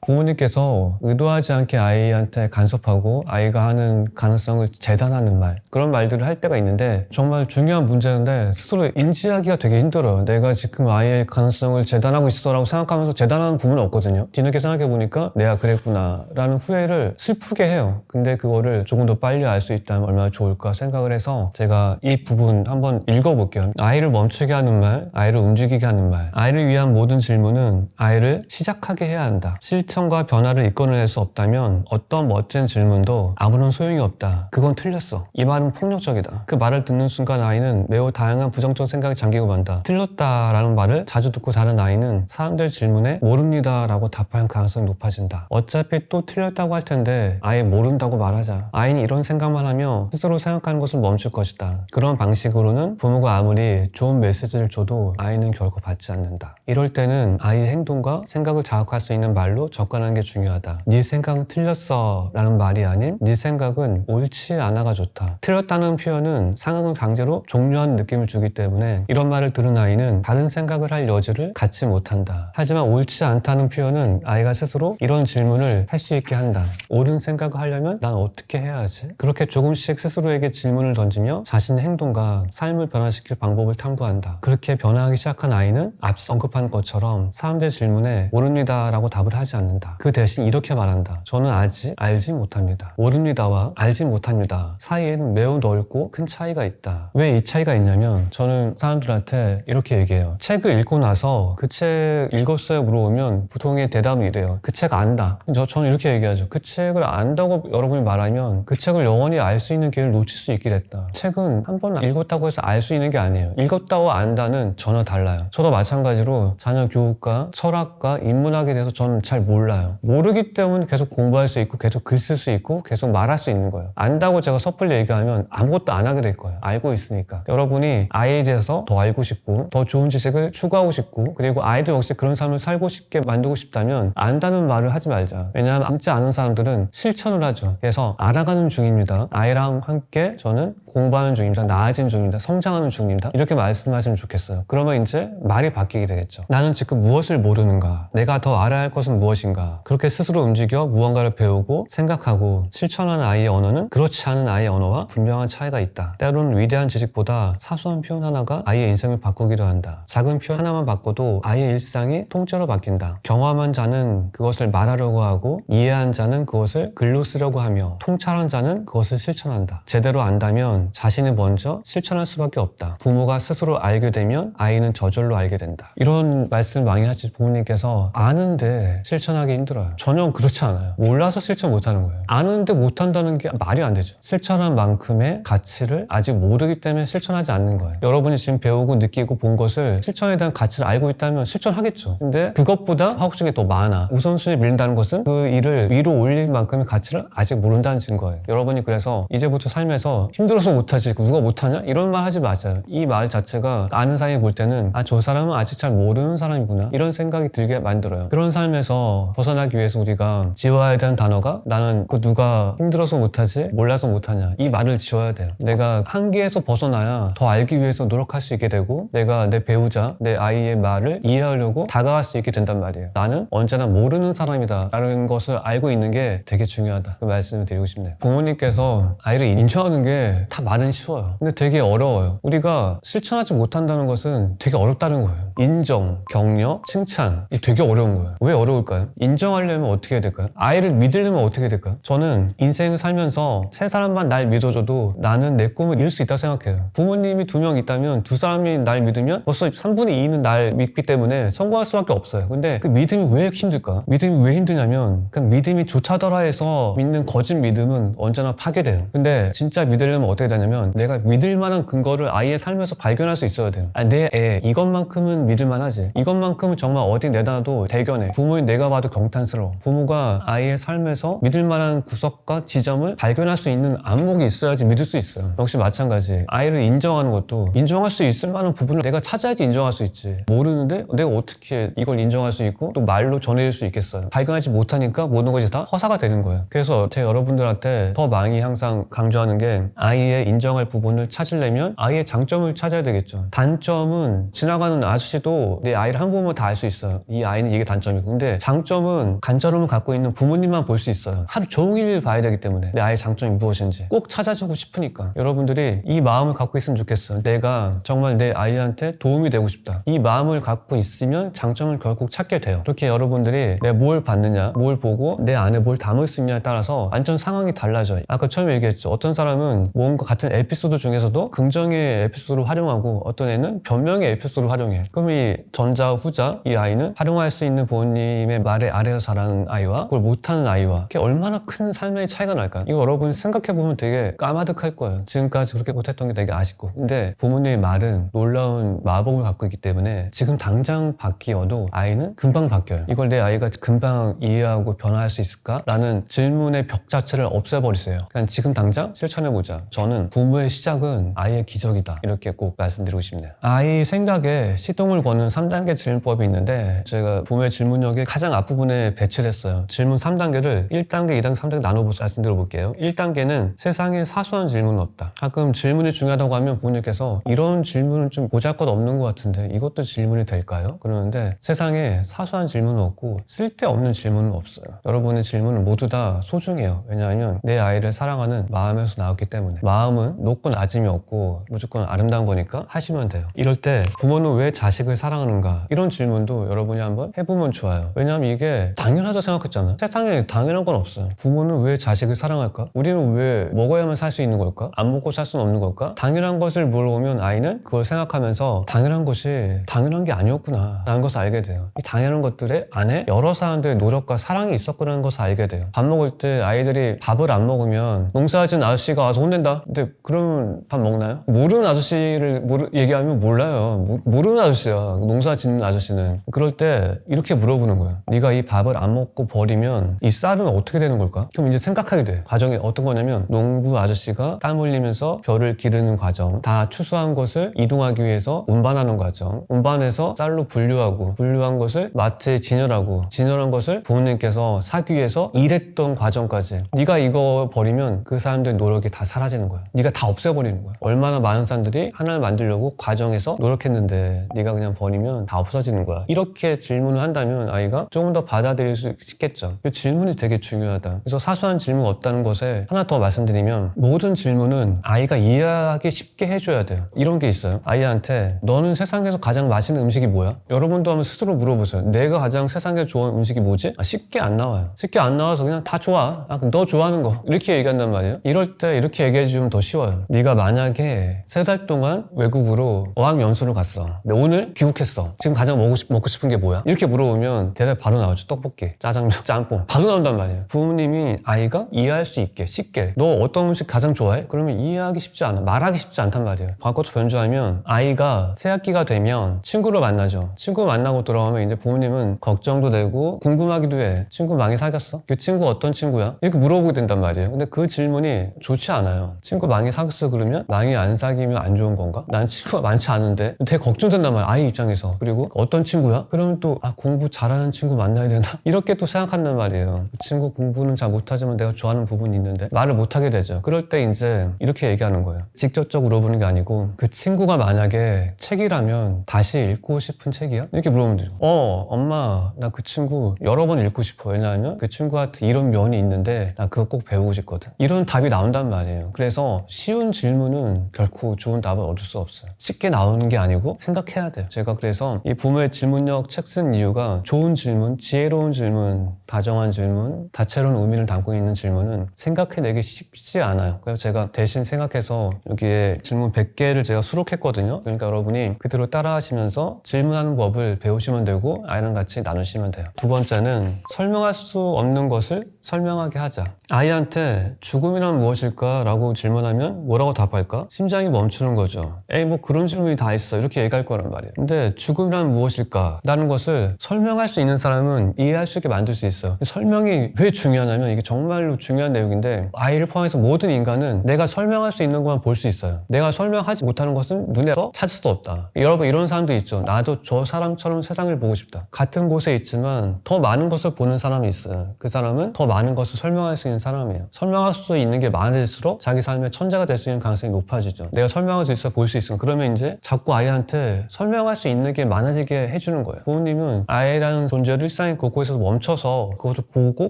부모님께서 의도하지 않게 아이한테 간섭하고 아이가 하는 가능성을 재단하는 말, 그런 말들을 할 때가 있는데 정말 중요한 문제인데 스스로 인지하기가 되게 힘들어요. 내가 지금 아이의 가능성을 재단하고 있어 라고 생각하면서 재단하는 부분은 없거든요. 뒤늦게 생각해보니까 내가 그랬구나 라는 후회를 슬프게 해요. 근데 그거를 조금 더 빨리 알 수 있다면 얼마나 좋을까 생각을 해서 제가 이 부분 한번 읽어볼게요. 아이를 멈추게 하는 말, 아이를 움직이게 하는 말, 아이를 위한 모든 질문은 아이를 시작하게 해야 한다. 실천과 변화를 이끌어낼 수 없다면 어떤 멋진 질문도 아무런 소용이 없다. 그건 틀렸어. 이 말은 폭력적이다. 그 말을 듣는 순간 아이는 매우 다양한 부정적 생각에 잠기고 만다. 틀렸다라는 말을 자주 듣고 자란 아이는 사람들 질문에 모릅니다 라고 답할 가능성이 높아진다. 어차피 또 틀렸다고 할 텐데 아예 모른다고 말하자. 아이는 이런 생각만 하며 스스로 생각하는 것을 멈출 것이다. 그런 방식으로는 부모가 아무리 좋은 메시지를 줘도 아이는 결코 받지 않는다. 이럴 때는 아이의 행동과 생각을 자극할 수 있는 말로 접근하는 게 중요하다. 네 생각은 틀렸어 라는 말이 아닌 네 생각은 옳지 않아가 좋다. 틀렸다는 표현은 상황을 강제로 종료하는 느낌을 주기 때문에 이런 말을 들은 아이는 다른 생각을 할 여지를 갖지 못한다. 하지만 옳지 않다는 표현은 아이가 스스로 이런 질문을 할 수 있게 한다. 옳은 생각을 하려면 난 어떻게 해야 하지? 그렇게 조금씩 스스로에게 질문을 던지며 자신의 행동과 삶을 변화시킬 방법을 탐구한다. 그렇게 변화하기 시작한 아이는 앞서 언급한 것처럼 사람들의 질문에 모릅니다 라고 답을 하지 않는다. 그 대신 이렇게 말한다. 저는 아직 알지 못합니다. 모릅니다와 알지 못합니다 사이에는 매우 넓고 큰 차이가 있다. 왜 이 차이가 있냐면 저는 사람들한테 이렇게 얘기해요. 책을 읽고 나서 그 책 읽었어요 물어보면 보통의 대답은 이래요. 그 책 안다. 저는 이렇게 얘기하죠. 그 책을 안다고 여러분이 말하면 그 책을 영원히 알 수 있는 기회를 놓칠 수 있게 됐다. 책은 한 번 읽었다고 해서 알 수 있는 게 아니에요. 읽었다고 안다는 전혀 달라요. 저도 마찬가지로 자녀 교육과 철학과 인문학에 대해서 저는 잘 몰라요. 모르기 때문에 계속 공부할 수 있고 계속 글 쓸 수 있고 계속 말할 수 있는 거예요. 안다고 제가 섣불리 얘기하면 아무것도 안 하게 될 거예요. 알고 있으니까. 여러분이 아이에 대해서 더 알고 싶고 더 좋은 지식을 추구하고 싶고 그리고 아이도 역시 그런 삶을 살고 싶게 만들고 싶다면 안다는 말을 하지 말자. 왜냐하면 진짜 아는 사람들은 실천을 하죠. 그래서 알아가는 중입니다. 아이랑 함께 저는 공부하는 중입니다. 나아지는 중입니다. 성장하는 중입니다. 이렇게 말씀하시면 좋겠어요. 그러면 이제 말이 바뀌게 되겠죠. 나는 지금 무엇을 모르는가? 내가 더 알아야 할 것은 무엇인가? 그렇게 스스로 움직여 무언가를 배우고 생각하고 실천하는 아이의 언어는 그렇지 않은 아이의 언어와 분명한 차이가 있다. 때로는 위대한 지식보다 사소한 표현 하나가 아이의 인생을 바꾸기도 한다. 작은 표현 하나만 바꿔도 아이의 일상이 통째로 바뀐다. 경험한 자는 그것을 말하려고 하고 이해한 자는 그것을 글로 쓰려고 하며 통찰한 자는 그것을 실천한다. 제대로 안다면 자신이 먼저 실천할 수밖에 없다. 부모가 스스로 알게 되면 아이는 저절로 알게 된다. 이런 말씀을 많이 하시 부모님께서 아는데 실천하기 힘들어요. 전혀 그렇지 않아요. 몰라서 실천 못하는 거예요. 아는데 못한다는 게 말이 안 되죠. 실천한 만큼의 가치를 아직 모르기 때문에 실천하지 않는 거예요. 여러분이 지금 배우고 느끼고 본 것을 실천에 대한 가치를 알고 있다면 실천하겠죠. 근데 그것보다 하우스중에 더 많아. 우선순위에 밀린다는 것은 그 일을 위로 올릴 만큼의 가치를 아직 모른다는 증거예요. 여러분이 그래서 이제부터 삶에서 힘들어서 못하지 누가 못하냐? 이런 말 하지 마세요. 이 말 자체가 아는 사이에 볼 때는 저 사람은 아직 잘 모르는 사람이구나 이런 생각이 들게 만들어요. 그런 삶에서 상태에서 벗어나기 위해서 우리가 지워야 되는 단어가 나는 그 누가 힘들어서 못하지 몰라서 못하냐 이 말을 지워야 돼요. 내가 한계에서 벗어나야 더 알기 위해서 노력할 수 있게 되고 내가 내 배우자 내 아이의 말을 이해하려고 다가갈 수 있게 된단 말이에요. 나는 언제나 모르는 사람이다 라는 것을 알고 있는 게 되게 중요하다 그 말씀을 드리고 싶네요. 부모님께서 아이를 인정하는 게 다 말은 쉬워요. 근데 되게 어려워요. 우리가 실천하지 못한다는 것은 되게 어렵다는 거예요. 인정, 격려, 칭찬 이게 되게 어려운 거예요. 왜 어려울까요? 인정하려면 어떻게 해야 될까요? 아이를 믿으려면 어떻게 해야 될까요? 저는 인생을 살면서 세 사람만 날 믿어줘도 나는 내 꿈을 이룰 수 있다고 생각해요. 부모님이 2명 있다면 두 사람이 날 믿으면 벌써 3분의 2는 날 믿기 때문에 성공할 수밖에 없어요. 근데 그 믿음이 왜 힘들까? 믿음이 왜 힘드냐면 그 믿음이 좋다더라 해서 믿는 거짓 믿음은 언제나 파괴돼요. 근데 진짜 믿으려면 어떻게 되냐면 내가 믿을 만한 근거를 아이의 삶에서 발견할 수 있어야 돼요. 내 애 이것만큼은 믿을 만하지. 이것만큼은 정말 어디 내다도 대견해. 부모인 내가 봐도 경탄스러워. 부모가 아이의 삶에서 믿을 만한 구석과 지점을 발견할 수 있는 안목이 있어야지 믿을 수 있어요. 역시 마찬가지. 아이를 인정하는 것도 인정할 수 있을 만한 부분을 내가 찾아야지 인정할 수 있지. 모르는데 내가 어떻게 이걸 인정할 수 있고 또 말로 전해줄 수 있겠어요. 발견하지 못하니까 모든 것이 다 허사가 되는 거예요. 그래서 제 여러분들한테 더 많이 항상 강조하는 게 아이의 인정할 부분을 찾으려면 아이의 장점을 찾아야 되겠죠. 단점은 지나가는 아저씨도 내 아이를 한 번만 다 알 수 있어요. 이 아이는 이게 단점이고. 근데 장점은 간절함을 갖고 있는 부모님만 볼 수 있어요. 하루 종일 봐야 되기 때문에 내 아이의 장점이 무엇인지 꼭 찾아주고 싶으니까 여러분들이 이 마음을 갖고 있으면 좋겠어요. 내가 정말 내 아이한테 도움이 되고 싶다. 이 마음을 갖고 있으면 장점을 결국 찾게 돼요. 그렇게 여러분들이 내가 뭘 받느냐 뭘 보고 내 안에 뭘 담을 수 있냐에 따라서 완전 상황이 달라져요. 아까 처음에 얘기했죠. 어떤 사람은 뭔가 같은 에피소드 중에서도 긍정의 에피소드를 활용하고 어떤 애는 변명의 에피소드를 활용해. 그럼 이 전자 후자 이 아이는 활용할 수 있는 부모님의 말에 아래서 자라는 아이와 그걸 못하는 아이와 그게 얼마나 큰 삶의 차이가 날까요? 이거 여러분 생각해보면 되게 까마득할 거예요. 지금까지 그렇게 못했던 게 되게 아쉽고. 근데 부모님의 말은 놀라운 마법을 갖고 있기 때문에 지금 당장 바뀌어도 아이는 금방 바뀌어요. 이걸 내 아이가 금방 이해하고 변화할 수 있을까? 라는 질문의 벽 자체를 없애버리세요. 그냥 지금 당장 실천해보자. 저는 부모의 시작은 아이의 기적이다. 이렇게 꼭 말씀드리고 싶네요. 아이 생각에 시동을 거는 3단계 질문법이 있는데 제가 부모의 질문력의 가장 앞부분에 배치를 했어요. 질문 3단계를 1단계, 2단계, 3단계 나눠서 말씀드려볼게요. 1단계는 세상에 사소한 질문은 없다. 가끔 질문이 중요하다고 하면 부모님께서 이런 질문은 좀 보잘것없는 것 같은데 이것도 질문이 될까요? 그러는데 세상에 사소한 질문은 없고 쓸데없는 질문은 없어요. 여러분의 질문은 모두 다 소중해요. 왜냐하면 내 아이를 사랑하는 마음에서 나왔기 때문에. 마음은 높고 낮음이 없고 무조건 아름다운 거니까 하시면 돼요. 이럴 때 부모는 왜 자식을 사랑하는가? 이런 질문도 여러분이 한번 해보면 좋아요. 왜냐하면 이게 당연하다고 생각했잖아요. 세상에 당연한 건 없어요. 부모는 왜 자식을 사랑할까? 우리는 왜 먹어야만 살 수 있는 걸까? 안 먹고 살 수는 없는 걸까? 당연한 것을 물어보면 아이는 그걸 생각하면서 당연한 것이 당연한 게 아니었구나 라는 것을 알게 돼요. 이 당연한 것들의 안에 여러 사람들의 노력과 사랑이 있었구나는 것을 알게 돼요. 밥 먹을 때 아이들이 밥을 안 먹으면 농사짓는 아저씨가 와서 혼낸다. 근데 그러면 밥 먹나요? 모르는 아저씨를 얘기하면 몰라요. 모르는 아저씨야. 농사 짓는 아저씨는. 그럴 때 이렇게 물어보는 거예요. 네가 이 밥을 안 먹고 버리면 이 쌀은 어떻게 되는 걸까? 그럼 이제 생각하게 돼. 과정이 어떤 거냐면 농부 아저씨가 땀 흘리면서 벼를 기르는 과정, 다 추수한 것을 이동하기 위해서 운반하는 과정, 운반해서 쌀로 분류하고 분류한 것을 마트에 진열하고 진열한 것을 부모님께서 사기 위해서 일했던 과정까지. 네가 이거 버리면 그 사람들의 노력이 다 사라지는 거야. 네가 다 없애버리는 거야. 얼마나 많은 사람들이 하나를 만들려고 과정에서 노력했는데 네가 그냥 버리면 다 없어지는 거야. 이렇게 질문을 한다면 아이가 조금 더 받아들일 수 있겠죠. 그 질문이 되게 중요하다. 그래서 사소한 질문 없다는 것에 하나 더 말씀드리면 모든 질문은 아이가 이해하기 쉽게 해줘야 돼요. 이런 게 있어요. 아이한테 너는 세상에서 가장 맛있는 음식이 뭐야? 여러분도 한번 스스로 물어보세요. 내가 가장 세상에 좋아하는 음식이 뭐지? 쉽게 안 나와요. 쉽게 안 나와서 그냥 다 좋아. 그럼 너 좋아하는 거 이렇게 얘기한단 말이에요. 이럴 때 이렇게 얘기해주면 더 쉬워요. 네가 만약에 3달 동안 외국으로 어학연수를 갔어. 근데 오늘 귀국했어. 지금 가장 먹고 싶은 게 뭐야? 이렇게 물어보면 대답 바로 나오죠. 떡볶이, 짜장면, 짬뽕 바로 나온단 말이에요. 부모님이 아이가 이해할 수 있게 쉽게 너 어떤 음식 가장 좋아해? 그러면 이해하기 쉽지 않아. 말하기 쉽지 않단 말이에요. 바꿔서 변주하면 아이가 새학기가 되면 친구를 만나죠. 친구 만나고 들어가면 이제 부모님은 걱정도 되고 궁금하기도 해. 친구 많이 사귀었어? 그 친구 어떤 친구야? 이렇게 물어보게 된단 말이에요. 근데 그 질문이 좋지 않아요. 친구 많이 사귀었어 그러면 많이 안 사귀면 안 좋은 건가? 난 친구가 많지 않은데 되게 걱정된단 말이야. 아이 입장에서. 그리고 어떤 친구야? 그러면 또 공부 잘하는 친구 만나야 되나? 이렇게 또 생각한단 말이에요. 그 친구 공부는 잘 못하지만 내가 좋아하는 부분이 있는데 말을 못하게 되죠. 그럴 때 이제 이렇게 얘기하는 거예요. 직접적으로 물어보는 게 아니고 그 친구가 만약에 책이라면 다시 읽고 싶은 책이야? 이렇게 물어보면 되죠. 엄마 나 그 친구 여러 번 읽고 싶어. 왜냐하면 그 친구한테 이런 면이 있는데 나 그거 꼭 배우고 싶거든. 이런 답이 나온단 말이에요. 그래서 쉬운 질문은 결코 좋은 답을 얻을 수 없어요. 쉽게 나오는 게 아니고 생각해야 돼요. 제가 그래서 이 부모의 질문력 책 쓴 이유가 좋은 질문, 지혜로운 질문, 다정한 질문, 다채로운 의미를 담고 있는 질문은 생각해내기 쉽지 않아요. 그래서 제가 대신 생각해서 여기에 질문 100개를 제가 수록했거든요. 그러니까 여러분이 그대로 따라하시면서 질문하는 법을 배우시면 되고 아이랑 같이 나누시면 돼요. 두 번째는 설명할 수 없는 것을 설명하게 하자. 아이한테 죽음이란 무엇일까? 라고 질문하면 뭐라고 답할까? 심장이 멈추는 거죠. 에이 뭐 그런 질문이 다 있어. 이렇게 얘기할 거란 말이에요. 근데 죽음이란 무엇일까? 라는 것을 설명할 수 있는 사람은 이해할 수 있게 만들 수 있어요. 설명이 왜 중요하냐면 이게 정말로 중요한 내용인데 아이를 포함해서 모든 인간은 내가 설명할 수 있는 것만 볼 수 있어요. 내가 설명하지 못하는 것은 눈에서 찾을 수도 없다. 여러분 이런 사람도 있죠. 나도 저 사람처럼 세상을 보고 싶다. 같은 곳에 있지만 더 많은 것을 보는 사람이 있어요. 그 사람은 더 많은 것을 설명할 수 있는 사람이에요. 설명할 수 있는 게 많을수록 자기 삶의 천재가 될 수 있는 가능성이 높아지죠. 내가 설명할 수 있어 볼 수 있어. 그러면 이제 자꾸 아이한테 설명할 수 있는 게 많아지게 해주는 거예요. 부모님은 아이라는 존재를 일상의 곳곳에서 멈춰서 그것을 보고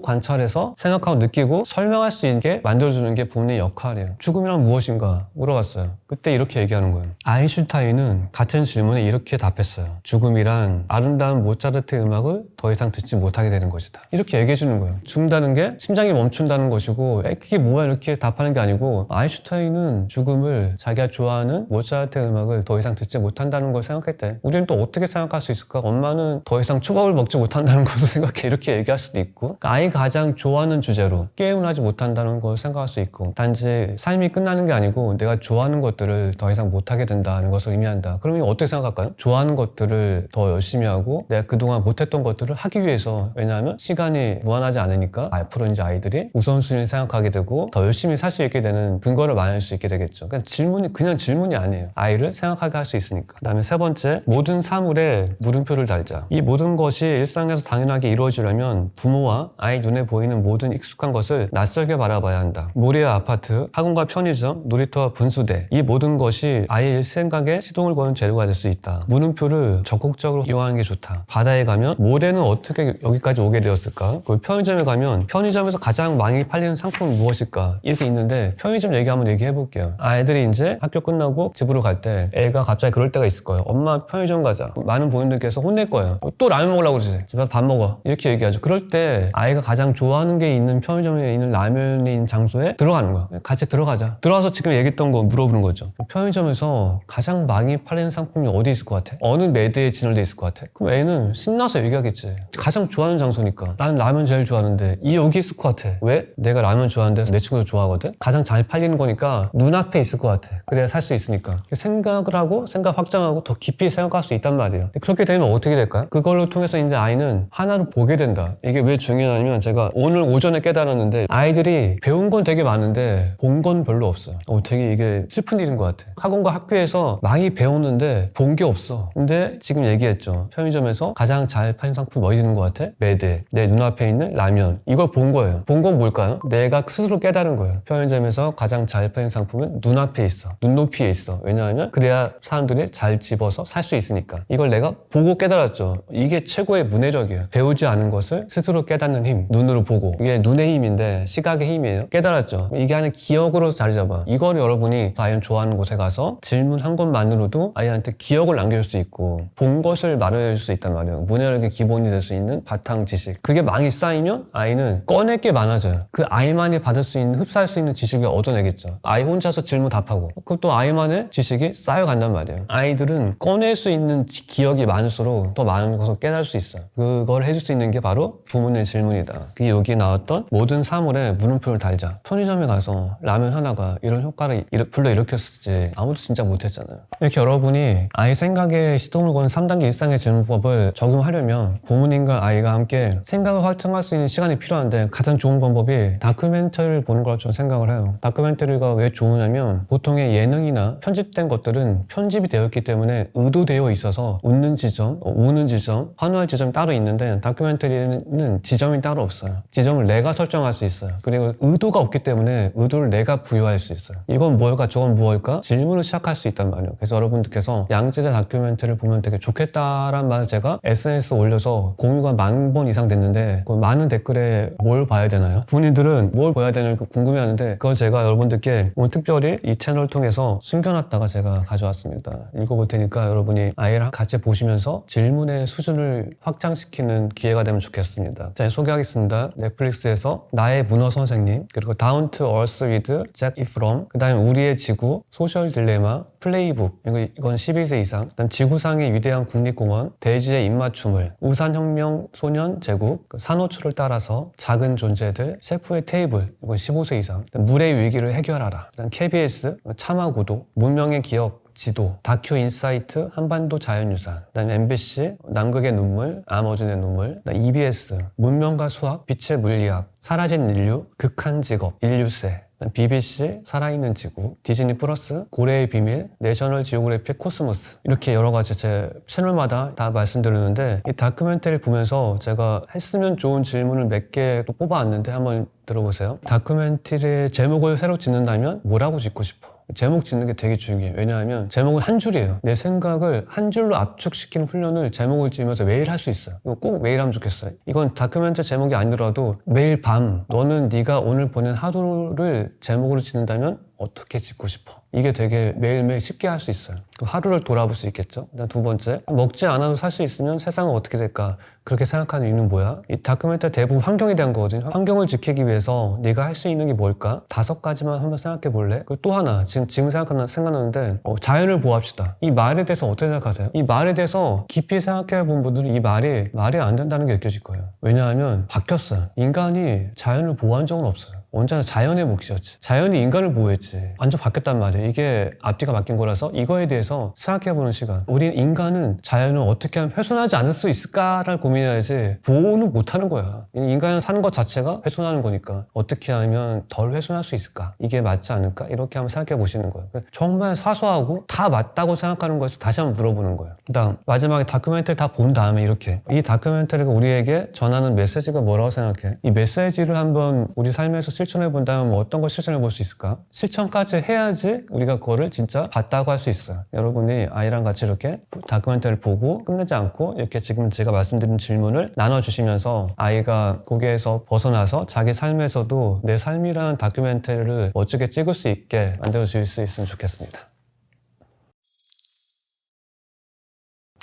관찰해서 생각하고 느끼고 설명할 수 있게 만들어주는 게 부모님의 역할이에요. 죽음이란 무엇인가 물어봤어요. 그때 이렇게 얘기하는 거예요. 아인슈타인은 같은 질문에 이렇게 답했어요. 죽음이란 아름다운 모차르트의 음악을 더 이상 듣지 못하게 되는 것이다. 이렇게 얘기해 주는 거예요. 죽는다는 게 심장이 멈춘다는 것이고 그게 뭐야 이렇게 답하는 게 아니고 아인슈타인은 죽음을 자기가 좋아하는 모차르트의 음악을 더 이상 듣지 못한다는 걸 생각했대. 우리는 또 어떻게 생각할 수 있을까? 엄마는 더 이상 초밥을 먹지 못한다는 것을 생각해. 이렇게 얘기할 수도 있고 그러니까 아이가 가장 좋아하는 주제로 게임을 하지 못한다는 걸 생각할 수 있고 단지 삶이 끝나는 게 아니고 내가 좋아하는 것들을 더 이상 못하게 된다는 것을 의미한다. 그러면 어떻게 생각할까요? 좋아하는 것들을 더 열심히 하고 내가 그동안 못했던 것들을 하기 위해서 왜냐하면 시간이 무한하지 않으니까 앞으로 이제 아이들이 우선순위를 생각하게 되고 더 열심히 살 수 있게 되는 근거를 마련할 수 있게 되겠죠. 그러니까 질문이 그냥 질문이 아니에요. 아이를 생각하게 할 수 있으니까. 그다음에 세 번째, 모든 사물에 물음표를 달자. 이 모든 것이 일상에서 당연하게 이루어지려면 부모와 아이 눈에 보이는 모든 익숙한 것을 낯설게 바라봐야 한다. 모래와 아파트, 학원과 편의점, 놀이터와 분수대 이 모든 것이 아이의 생각에 시동을 거는 재료가 될 수 있다. 물음표를 적극적으로 이용하는 게 좋다. 바다에 가면 모래는 어떻게 여기까지 오게 되었을까? 그리고 편의점에 가면 편의점에서 가장 많이 팔리는 상품은 무엇일까? 이렇게 있는데 편의점 얘기 한번 얘기해 볼게요. 아이들이 이제 학교 끝나고 집으로 갈 때 애가 갑자기 그럴 때가 있을 거예요. 엄마 편의점 가자. 많은 부모님들께서 혼낼 거예요. 또 라면 먹으려고 그러지. 집에 밥 먹어. 이렇게 얘기하죠. 그럴 때 아이가 가장 좋아하는 게 있는 편의점에 있는 라면이 있는 장소에 들어가는 거야. 같이 들어가자. 들어가서 지금 얘기했던 거 물어보는 거죠. 편의점에서 가장 많이 팔리는 상품이 어디 있을 것 같아? 어느 매대에 진열돼 있을 것 같아? 그럼 애는 신나서 얘기하겠지. 가장 좋아하는 장소니까. 나는 라면 제일 좋아하는데 이 여기 있을 것 같아. 왜? 내가 라면 좋아하는데 내 친구도 좋아하거든? 가장 잘 팔리는 거니까 눈앞에 있을 것 같아. 그래야 살 수 있으니까. 생각을 하고 생각 확장하고 더 깊이 생각할 수 있단 말이에요. 그렇게 되면 어떻게 될까요? 그걸로 통해서 이제 아이는 하나를 보게 된다. 이게 왜 중요하냐면 제가 오늘 오전에 깨달았는데 아이들이 배운 건 되게 많은데 본 건 별로 없어요. 되게 이게 슬픈 일인 것 같아. 학원과 학교에서 많이 배웠는데 본 게 없어. 근데 지금 얘기했죠. 편의점에서 가장 잘 파는 상품 어디 있는 것 같아? 매대. 내 눈앞에 있는 라면. 이걸 본 거예요. 본 건 뭘까요? 내가 스스로 깨달은 거예요. 편의점에서 가장 잘 파는 상품은 눈앞에 있어. 눈높이에 있어. 왜냐하면 그래야 사람들이 잘 집어서 살 수 있으니까. 이걸 내가 보고 깨달았죠. 이게 최고의 문해력이에요. 배우지 않은 것을 스스로 깨닫는 힘. 눈으로 보고. 이게 눈의 힘인데 시각의 힘이에요. 깨달았죠. 이게 하나 기억으로 자리 잡아. 이걸 여러분이 아이는 좋아하는 곳에 가서 질문 한 것만으로도 아이한테 기억을 남겨줄 수 있고 본 것을 말해줄 수 있단 말이에요. 문해력의 기본이 될 수 있는 바탕 지식. 그게 많이 쌓이면 아이는 꺼낼 게 많아져요. 그 아이만이 받을 수 있는 흡수할 수 있는 지식을 얻어내겠죠. 아이 혼자서 질문 답하고 그럼 또 아이만의 지식이 쌓여간단 말이에요. 아이들은 꺼낼 수 있는 기억이 많을수록 더 많은 것을 깨달을 수 있어요. 그걸 해줄 수 있는 게 바로 부모님의 질문이다. 그게 여기에 나왔던 모든 사물에 물음표를 달자. 편의점에 가서 라면 하나가 이런 효과를 불러일으켰을지 아무도 진짜 못했잖아요. 이렇게 여러분이 아이 생각에 시동을 거는 3단계 일상의 질문법을 적용하려면 부모님과 아이가 함께 생각을 확장할 수 있는 시간이 필요한데 가장 좋은 방법이 다큐멘터리를 보는 거라고 저는 생각을 해요. 다큐멘터리가 왜 좋으냐면 보통의 예능이나 편집된 것들은 편집이 되어 있기 때문에 의도되어 있어서 웃는 지점, 우는 지점, 환호할 지점이 따로 있는데 있는데 다큐멘터리는 지점이 따로 없어요. 지점을 내가 설정할 수 있어요. 그리고 의도가 없기 때문에 의도를 내가 부여할 수 있어요. 이건 뭘까 저건 무엇일까 질문을 시작할 수 있단 말이에요. 그래서 여러분들께서 양질의 다큐멘터리를 보면 되게 좋겠다라는 말을 제가 SNS에 올려서 공유가 10,000번 이상 됐는데 그 많은 댓글에 뭘 봐야 되나요? 본인들은 뭘 봐야 되는지 궁금해하는데 그걸 제가 여러분들께 오늘 특별히 이 채널을 통해서 숨겨놨다가 제가 가져왔습니다. 읽어볼 테니까 여러분이 아이랑 같이 보시면서 질문의 수준을 확장시키는 기회가 되면 좋겠습니다. 자, 소개하겠습니다. 넷플릭스에서 나의 문어 선생님, 그리고 Down to Earth with Zac Efron, 그 다음에 우리의 지구, 소셜 딜레마, 플레이북, 이건 12세 이상, 그다음 지구상의 위대한 국립공원, 대지의 입맞춤을, 우산혁명 소년 제국, 산호초를 따라서 작은 존재들, 셰프의 테이블, 이건 15세 이상, 물의 위기를 해결하라, 그다음 KBS, 참화고도, 문명의 기억, 지도, 다큐 인사이트, 한반도 자연유산, 그다음에 MBC, 남극의 눈물, 아마존의 눈물, EBS, 문명과 수학, 빛의 물리학, 사라진 인류, 극한 직업, 인류세, BBC, 살아있는 지구, 디즈니 플러스, 고래의 비밀, 내셔널 지오그래픽 코스모스, 이렇게 여러 가지 제 채널마다 다 말씀드리는데 이 다큐멘터리를 보면서 제가 했으면 좋은 질문을 몇 개 또 뽑아왔는데 한번 들어보세요. 다큐멘터리의 제목을 새로 짓는다면 뭐라고 짓고 싶어? 제목 짓는 게 되게 중요해요. 왜냐하면 제목은 한 줄이에요. 내 생각을 한 줄로 압축시키는 훈련을 제목을 지으면서 매일 할 수 있어요. 이거 꼭 매일 하면 좋겠어요. 이건 다큐멘터리 제목이 아니더라도 매일 밤 너는 네가 오늘 보낸 하루를 제목으로 짓는다면 어떻게 짓고 싶어? 이게 되게 매일매일 쉽게 할 수 있어요. 하루를 돌아볼 수 있겠죠. 일단 두 번째, 먹지 않아도 살 수 있으면 세상은 어떻게 될까? 그렇게 생각하는 이유는 뭐야? 이 다큐멘터리 대부분 환경에 대한 거거든요. 환경을 지키기 위해서 네가 할 수 있는 게 뭘까? 5가지만 한번 생각해 볼래? 그리고 또 하나, 지금 생각나는데 자연을 보호합시다. 이 말에 대해서 어떻게 생각하세요? 이 말에 대해서 깊이 생각해 본 분들은 이 말이 안 된다는 게 느껴질 거예요. 왜냐하면 바뀌었어요. 인간이 자연을 보호한 적은 없어요. 언제나 자연의 몫이었지. 자연이 인간을 보호했지. 완전 바뀌었단 말이에요. 이게 앞뒤가 바뀐 거라서 이거에 대해서 생각해보는 시간. 우리 인간은 자연을 어떻게 하면 훼손하지 않을 수 있을까를 고민해야지 보호는 못하는 거야. 인간은 사는 것 자체가 훼손하는 거니까 어떻게 하면 덜 훼손할 수 있을까? 이게 맞지 않을까? 이렇게 한번 생각해보시는 거예요. 정말 사소하고 다 맞다고 생각하는 것을 다시 한번 물어보는 거예요. 그다음 마지막에 다큐멘터리 다 본 다음에 이렇게 이 다큐멘터리가 우리에게 전하는 메시지가 뭐라고 생각해? 이 메시지를 한번 우리 삶에서 실천해 본다면 어떤 걸 실천해 볼 수 있을까? 실천까지 해야지 우리가 그거를 진짜 봤다고 할 수 있어요. 여러분이 아이랑 같이 이렇게 다큐멘터리를 보고 끝내지 않고 이렇게 지금 제가 말씀드린 질문을 나눠주시면서 아이가 거기에서 벗어나서 자기 삶에서도 내 삶이라는 다큐멘터리를 멋지게 찍을 수 있게 만들어줄 수 있으면 좋겠습니다.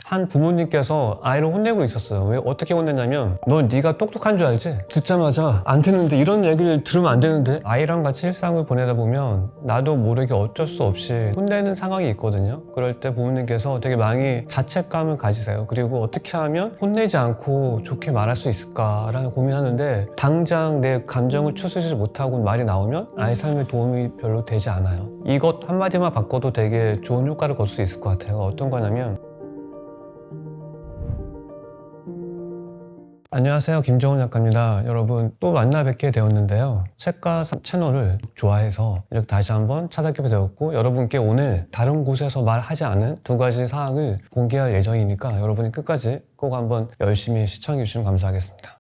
한 부모님께서 아이를 혼내고 있었어요. 왜 어떻게 혼냈냐면 너 네가 똑똑한 줄 알지? 듣자마자 안 되는데 이런 얘기를 들으면 안 되는데 아이랑 같이 일상을 보내다 보면 나도 모르게 어쩔 수 없이 혼내는 상황이 있거든요. 그럴 때 부모님께서 되게 많이 자책감을 가지세요. 그리고 어떻게 하면 혼내지 않고 좋게 말할 수 있을까라는 고민하는데 당장 내 감정을 추스르지 못하고 말이 나오면 아이 삶에 도움이 별로 되지 않아요. 이것 한마디만 바꿔도 되게 좋은 효과를 거둘 수 있을 것 같아요. 어떤 거냐면 안녕하세요. 김정훈 작가입니다. 여러분 또 만나 뵙게 되었는데요. 책과 채널을 좋아해서 이렇게 다시 한번 찾아뵙게 되었고 여러분께 오늘 다른 곳에서 말하지 않은 2가지 사항을 공개할 예정이니까 여러분이 끝까지 꼭 한번 열심히 시청해 주시면 감사하겠습니다.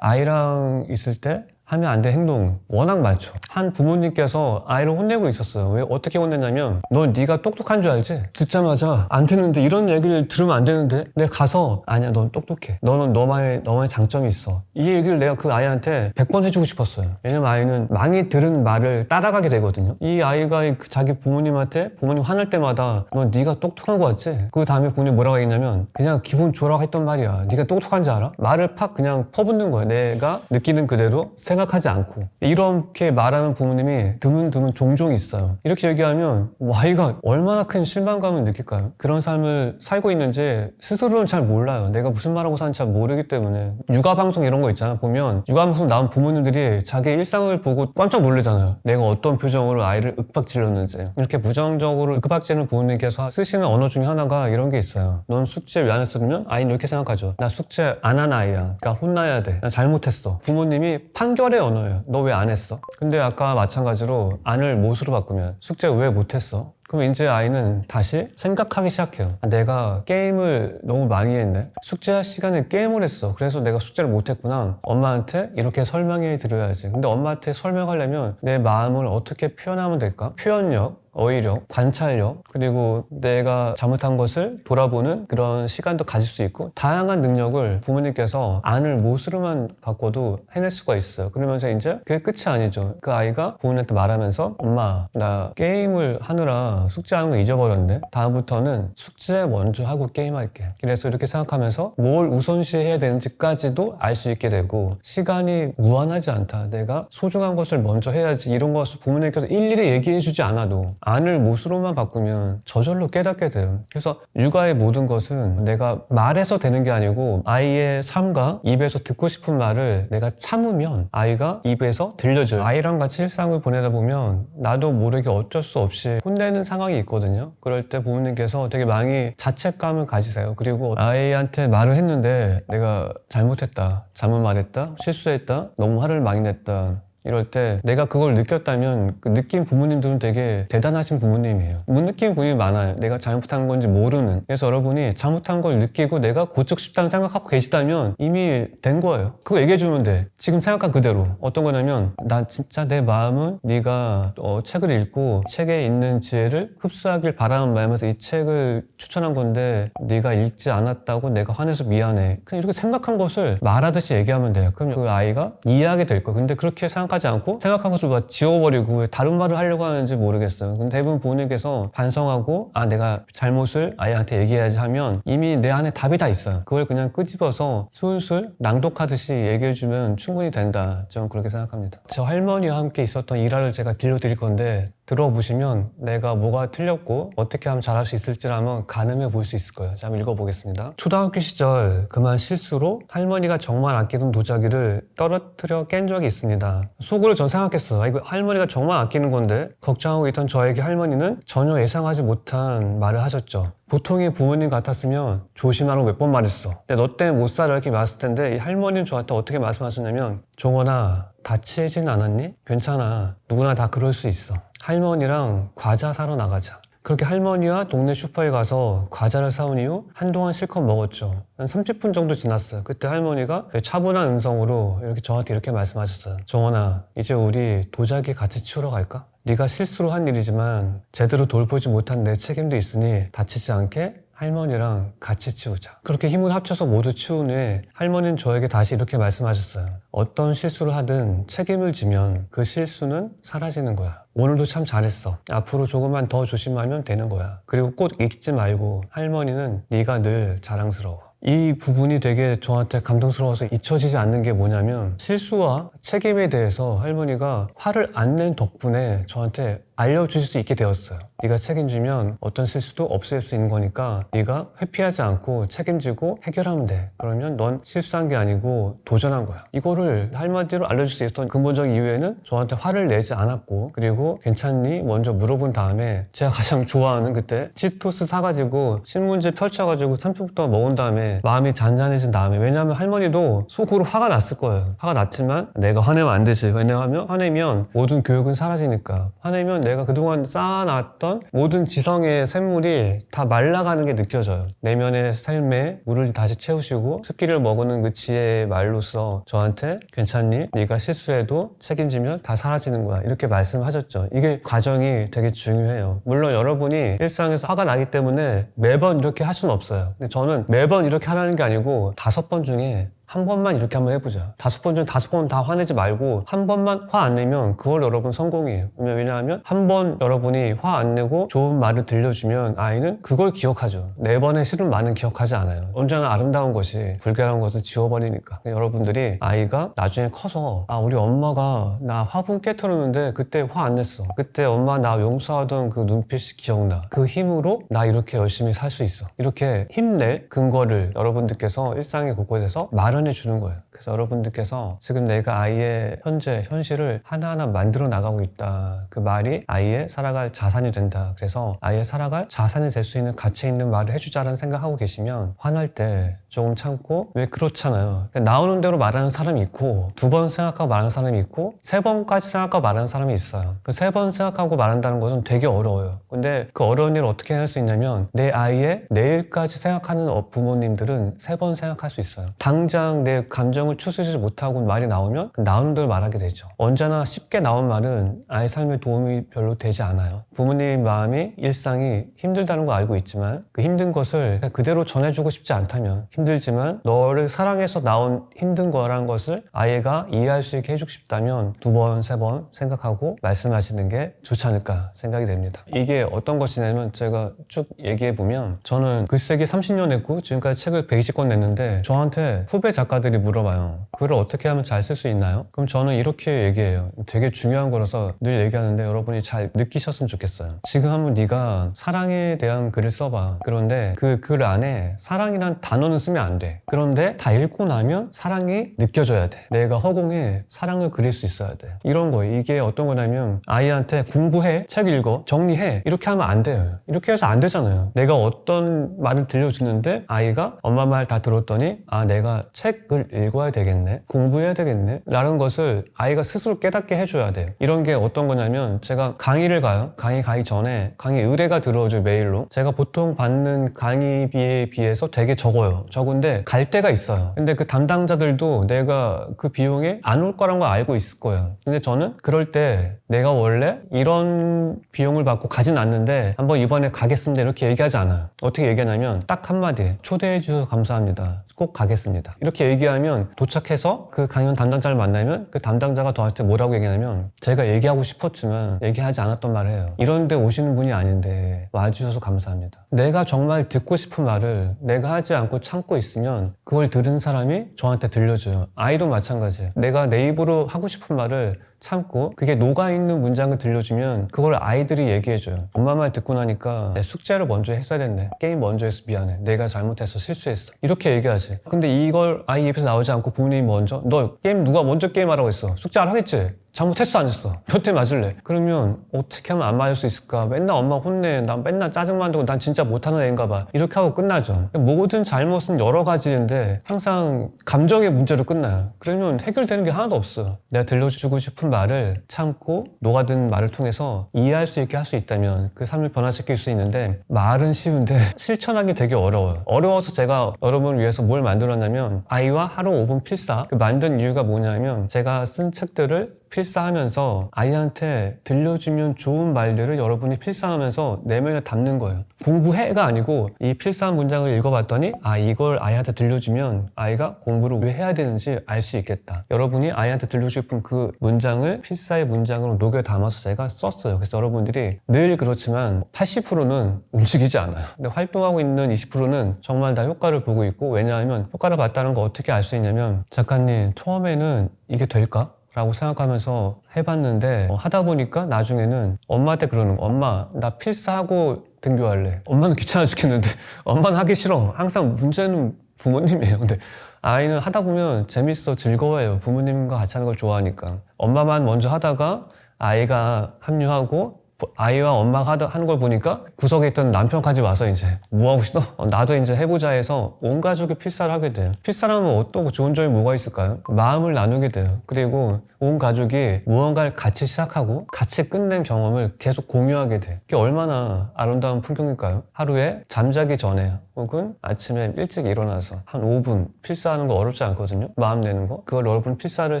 아이랑 있을 때 하면 안 될 행동 워낙 많죠. 한 부모님께서 아이를 혼내고 있었어요. 왜 어떻게 혼냈냐면 너 네가 똑똑한 줄 알지? 듣자마자 안 되는데 이런 얘기를 들으면 안 되는데 내가 가서 아니야 넌 똑똑해. 너는 너만의 장점이 있어. 이 얘기를 내가 그 아이한테 100번 해주고 싶었어요. 왜냐면 아이는 많이 들은 말을 따라가게 되거든요. 이 아이가 자기 부모님한테 부모님 화날 때마다 너 네가 똑똑한 거 같지? 그 다음에 부모님 뭐라고 했냐면 그냥 기분 좋으라고 했던 말이야. 네가 똑똑한 줄 알아? 말을 팍 그냥 퍼붓는 거야. 내가 느끼는 그대로 생각하지 않고. 이렇게 말하는 부모님이 드문드문 종종 있어요. 이렇게 얘기하면 아이가 얼마나 큰 실망감을 느낄까요? 그런 삶을 살고 있는지 스스로는 잘 몰라요. 내가 무슨 말하고 사는지 잘 모르기 때문에. 육아방송 이런 거 있잖아. 보면 육아방송 나온 부모님들이 자기 일상을 보고 깜짝 놀라잖아요. 내가 어떤 표정으로 아이를 윽박질렀는지. 이렇게 부정적으로 윽박지르는 부모님께서 쓰시는 언어 중에 하나가 이런 게 있어요. 넌 숙제 왜 안 했어? 그러면 아이는 이렇게 생각하죠. 나 숙제 안 한 아이야. 그러니까 혼나야 돼. 나 잘못했어. 부모님이 판결의 언어예요. 너 왜 안 했어? 근데 아까 마찬가지로 안을 못으로 바꾸면 숙제 왜 못했어? 그럼 이제 아이는 다시 생각하기 시작해요. 내가 게임을 너무 많이 했네. 숙제할 시간에 게임을 했어. 그래서 내가 숙제를 못했구나. 엄마한테 이렇게 설명해 드려야지. 근데 엄마한테 설명하려면 내 마음을 어떻게 표현하면 될까? 표현력, 어휘력, 관찰력, 그리고 내가 잘못한 것을 돌아보는 그런 시간도 가질 수 있고, 다양한 능력을 부모님께서 안을 못으로만 바꿔도 해낼 수가 있어요. 그러면서 이제 그게 끝이 아니죠. 그 아이가 부모님한테 말하면서 엄마, 나 게임을 하느라 숙제하는 거 잊어버렸네. 다음부터는 숙제 먼저 하고 게임할게. 그래서 이렇게 생각하면서 뭘 우선시해야 되는지까지도 알 수 있게 되고, 시간이 무한하지 않다. 내가 소중한 것을 먼저 해야지. 이런 것을 부모님께서 일일이 얘기해주지 않아도 안을 못으로만 바꾸면 저절로 깨닫게 돼요. 그래서 육아의 모든 것은 내가 말해서 되는 게 아니고, 아이의 삶과 입에서 듣고 싶은 말을 내가 참으면 아이가 입에서 들려줘요. 아이랑 같이 일상을 보내다 보면 나도 모르게 어쩔 수 없이 혼내는 상황이 있거든요. 그럴 때 부모님께서 되게 많이 자책감을 가지세요. 그리고 아이한테 말을 했는데 내가 잘못했다, 잘못 말했다, 실수했다, 너무 화를 많이 냈다, 이럴 때 내가 그걸 느꼈다면 그 느낀 부모님들은 되게 대단하신 부모님이에요. 못 느낀 부모님이 많아요. 내가 잘못한 건지 모르는. 그래서 여러분이 잘못한 걸 느끼고 내가 고치고 싶다는 생각하고 계시다면 이미 된 거예요. 그거 얘기해 주면 돼. 지금 생각한 그대로. 어떤 거냐면, 나 진짜 내 마음은 네가 책을 읽고 책에 있는 지혜를 흡수하길 바라는 마음에서 이 책을 추천한 건데 네가 읽지 않았다고 내가 화내서 미안해. 그냥 이렇게 생각한 것을 말하듯이 얘기하면 돼요. 그럼 그 아이가 이해하게 될 거예요. 근데 그렇게 생각하지 않고 생각한 것을 막 지워버리고 왜 다른 말을 하려고 하는지 모르겠어요. 근데 대부분 부모님께서 반성하고 내가 잘못을 아이한테 얘기해야지 하면 이미 내 안에 답이 다 있어요. 그걸 그냥 끄집어서 술술 낭독하듯이 얘기해주면 충분히 된다. 저는 그렇게 생각합니다. 저 할머니와 함께 있었던 일화를 제가 들려드릴 건데, 들어보시면 내가 뭐가 틀렸고 어떻게 하면 잘할 수 있을지를 한번 가늠해 볼 수 있을 거예요. 자, 한번 읽어보겠습니다. 초등학교 시절 그만 실수로 할머니가 정말 아끼던 도자기를 떨어뜨려 깬 적이 있습니다. 속으로 전 생각했어. 이거 할머니가 정말 아끼는 건데. 걱정하고 있던 저에게 할머니는 전혀 예상하지 못한 말을 하셨죠. 보통의 부모님 같았으면 조심하라고 몇 번 말했어. 근데 너 때문에 못 살아 이렇게 말했을 텐데, 이 할머니는 저한테 어떻게 말씀하셨냐면, 종원아, 다치진 않았니? 괜찮아. 누구나 다 그럴 수 있어. 할머니랑 과자 사러 나가자. 그렇게 할머니와 동네 슈퍼에 가서 과자를 사온 이후 한동안 실컷 먹었죠. 한 30분 정도 지났어요. 그때 할머니가 차분한 음성으로 이렇게 저한테 이렇게 말씀하셨어요. 정원아, 이제 우리 도자기 같이 치우러 갈까? 네가 실수로 한 일이지만 제대로 돌보지 못한 내 책임도 있으니 다치지 않게 할머니랑 같이 치우자. 그렇게 힘을 합쳐서 모두 치운 후에 할머니는 저에게 다시 이렇게 말씀하셨어요. 어떤 실수를 하든 책임을 지면 그 실수는 사라지는 거야. 오늘도 참 잘했어. 앞으로 조금만 더 조심하면 되는 거야. 그리고 꼭 잊지 말고, 할머니는 네가 늘 자랑스러워. 이 부분이 되게 저한테 감동스러워서 잊혀지지 않는 게 뭐냐면, 실수와 책임에 대해서 할머니가 화를 안 낸 덕분에 저한테 알려주실 수 있게 되었어요. 네가 책임지면 어떤 실수도 없앨 수 있는 거니까 네가 회피하지 않고 책임지고 해결하면 돼. 그러면 넌 실수한 게 아니고 도전한 거야. 이거를 한마디로 알려줄 수 있었던 근본적인 이유에는 저한테 화를 내지 않았고, 그리고 괜찮니? 먼저 물어본 다음에 제가 가장 좋아하는 그때 치토스 사가지고 신문지 펼쳐가지고 30분 동안 먹은 다음에 마음이 잔잔해진 다음에, 왜냐하면 할머니도 속으로 화가 났을 거예요. 화가 났지만 내가 화내면 안 되지. 왜냐하면 화내면 모든 교육은 사라지니까. 화내면 내가 그동안 쌓아놨던 모든 지성의 샘물이 다 말라가는 게 느껴져요. 내면의 삶에 물을 다시 채우시고 습기를 머구는 그 지혜의 말로써 저한테 괜찮니? 네가 실수해도 책임지면 다 사라지는 거야. 이렇게 말씀하셨죠. 이게 과정이 되게 중요해요. 물론 여러분이 일상에서 화가 나기 때문에 매번 이렇게 할 수는 없어요. 근데 저는 매번 이렇게 하라는 게 아니고 5번 중에 한 번만 이렇게 한번 해보자. 5번 중 5번 다 화내지 말고 한 번만 화 안 내면 그걸 여러분 성공이에요. 왜냐하면 한 번 여러분이 화 안 내고 좋은 말을 들려주면 아이는 그걸 기억하죠. 4번의 싫은 말은 기억하지 않아요. 언제나 아름다운 것이 불결한 것을 지워버리니까. 여러분들이 아이가 나중에 커서 우리 엄마가 나 화분 깨트렸는데 그때 화 안 냈어. 그때 엄마 나 용서하던 그 눈빛이 기억나. 그 힘으로 나 이렇게 열심히 살 수 있어. 이렇게 힘낼 근거를 여러분들께서 일상의 곳곳에서 말은 발현해 주는 거예요. 그래서 여러분들께서 지금 내가 아이의 현재 현실을 하나하나 만들어 나가고 있다. 그 말이 아이의 살아갈 자산이 된다. 그래서 아이의 살아갈 자산이 될 수 있는 가치 있는 말을 해주자라는 생각하고 계시면 화날 때 조금 참고, 왜 그렇잖아요. 나오는 대로 말하는 사람이 있고 2번 생각하고 말하는 사람이 있고 3번까지 생각하고 말하는 사람이 있어요. 그 3번 생각하고 말한다는 것은 되게 어려워요. 근데 그 어려운 일을 어떻게 할 수 있냐면 내 아이의 내일까지 생각하는 부모님들은 3번 생각할 수 있어요. 당장 내 감정을 추스르지 못하고 말이 나오면 나오는 대로 말하게 되죠. 언제나 쉽게 나온 말은 아이 삶에 도움이 별로 되지 않아요. 부모님 마음이 일상이 힘들다는 거 알고 있지만 그 힘든 것을 그대로 전해주고 싶지 않다면, 힘들지만 너를 사랑해서 나온 힘든 거라는 것을 아이가 이해할 수 있게 해주고 싶다면 2번, 3번 생각하고 말씀하시는 게 좋지 않을까 생각이 됩니다. 이게 어떤 것이냐면 제가 쭉 얘기해보면, 저는 글쓰기 30년 했고 지금까지 책을 120권 냈는데 저한테 후배 작가들이 물어봐요. 글을 어떻게 하면 잘 쓸 수 있나요? 그럼 저는 이렇게 얘기해요. 되게 중요한 거라서 늘 얘기하는데 여러분이 잘 느끼셨으면 좋겠어요. 지금 한번 네가 사랑에 대한 글을 써봐. 그런데 그 글 안에 사랑이란 단어는 쓰면 안 돼. 그런데 다 읽고 나면 사랑이 느껴져야 돼. 내가 허공에 사랑을 그릴 수 있어야 돼. 이런 거예요. 이게 어떤 거냐면 아이한테 공부해, 책 읽어, 정리해, 이렇게 하면 안 돼요. 이렇게 해서 안 되잖아요. 내가 어떤 말을 들려주는데 아이가 엄마 말 다 들었더니 아, 내가 책을 읽어야 되겠네, 공부해야 되겠네 라는 것을 아이가 스스로 깨닫게 해줘야 돼요. 이런 게 어떤 거냐면, 제가 강의를 가요. 강의 가기 전에 강의 의뢰가 들어오죠, 메일로. 제가 보통 받는 강의비에 비해서 되게 적은데 갈 때가 있어요. 근데 그 담당자들도 내가 그 비용에 안 올 거란 걸 알고 있을 거예요. 근데 저는 그럴 때 내가 원래 이런 비용을 받고 가진 않는데 한번 이번에 가겠습니다 이렇게 얘기하지 않아요. 어떻게 얘기하냐면 딱 한마디, 초대해 주셔서 감사합니다, 꼭 가겠습니다, 이렇게 얘기하면 도착해서 그 강연 담당자를 만나면 그 담당자가 저한테 뭐라고 얘기하냐면, 제가 얘기하고 싶었지만 얘기하지 않았던 말을 해요. 이런데 오시는 분이 아닌데 와주셔서 감사합니다. 내가 정말 듣고 싶은 말을 내가 하지 않고 참고 있으면 그걸 들은 사람이 저한테 들려줘요. 아이도 마찬가지예요. 내가 내 입으로 하고 싶은 말을 참고 그게 녹아있는 문장을 들려주면 그걸 아이들이 얘기해줘요. 엄마 말 듣고 나니까 내 숙제를 먼저 했어야 됐네, 게임 먼저 해서 미안해, 내가 잘못해서 실수했어, 이렇게 얘기하지. 근데 이걸 아이 입에서 나오지 않고 부모님이 먼저, 너 게임 누가 먼저 게임하라고 했어, 숙제 안 하겠지, 잘못했어 안 했어, 몇 대 맞을래? 그러면 어떻게 하면 안 맞을 수 있을까? 맨날 엄마 혼내, 난 맨날 짜증 만들고 난 진짜 못하는 애인가 봐, 이렇게 하고 끝나죠. 모든 잘못은 여러 가지인데 항상 감정의 문제로 끝나요. 그러면 해결되는 게 하나도 없어요. 내가 들려주고 싶은 말을 참고 녹아든 말을 통해서 이해할 수 있게 할 수 있다면 그 삶을 변화시킬 수 있는데, 말은 쉬운데 실천하기 되게 어려워요. 어려워서 제가 여러분을 위해서 뭘 만들었냐면 아이와 하루 5분 필사. 그 만든 이유가 뭐냐면, 제가 쓴 책들을 필사하면서 아이한테 들려주면 좋은 말들을 여러분이 필사하면서 내면에 담는 거예요. 공부해가 아니고 이 필사한 문장을 읽어봤더니 아, 이걸 아이한테 들려주면 아이가 공부를 왜 해야 되는지 알 수 있겠다. 여러분이 아이한테 들려주고 싶은 그 문장을 필사의 문장으로 녹여 담아서 제가 썼어요. 그래서 여러분들이 늘 그렇지만 80%는 움직이지 않아요. 근데 활동하고 있는 20%는 정말 다 효과를 보고 있고, 왜냐하면 효과를 봤다는 거 어떻게 알 수 있냐면, 작가님 처음에는 이게 될까? 라고 생각하면서 해봤는데 하다 보니까 나중에는 엄마한테 그러는 거, 엄마 나 필사하고 등교할래. 엄마는 귀찮아 죽겠는데 엄마는 하기 싫어. 항상 문제는 부모님이에요. 근데 아이는 하다 보면 재밌어, 즐거워해요. 부모님과 같이 하는 걸 좋아하니까. 엄마만 먼저 하다가 아이가 합류하고 아이와 엄마가 하는 걸 보니까 구석에 있던 남편까지 와서 이제 뭐 하고 싶어? 나도 이제 해보자 해서 온 가족이 필사를 하게 돼요. 필사라면 어떤 좋은 점이 뭐가 있을까요? 마음을 나누게 돼요. 그리고 온 가족이 무언가를 같이 시작하고 같이 끝낸 경험을 계속 공유하게 돼요. 이게 얼마나 아름다운 풍경일까요? 하루에 잠자기 전에 혹은 아침에 일찍 일어나서 한 5분 필사하는 거 어렵지 않거든요. 마음 내는 거. 그걸 여러분 필사를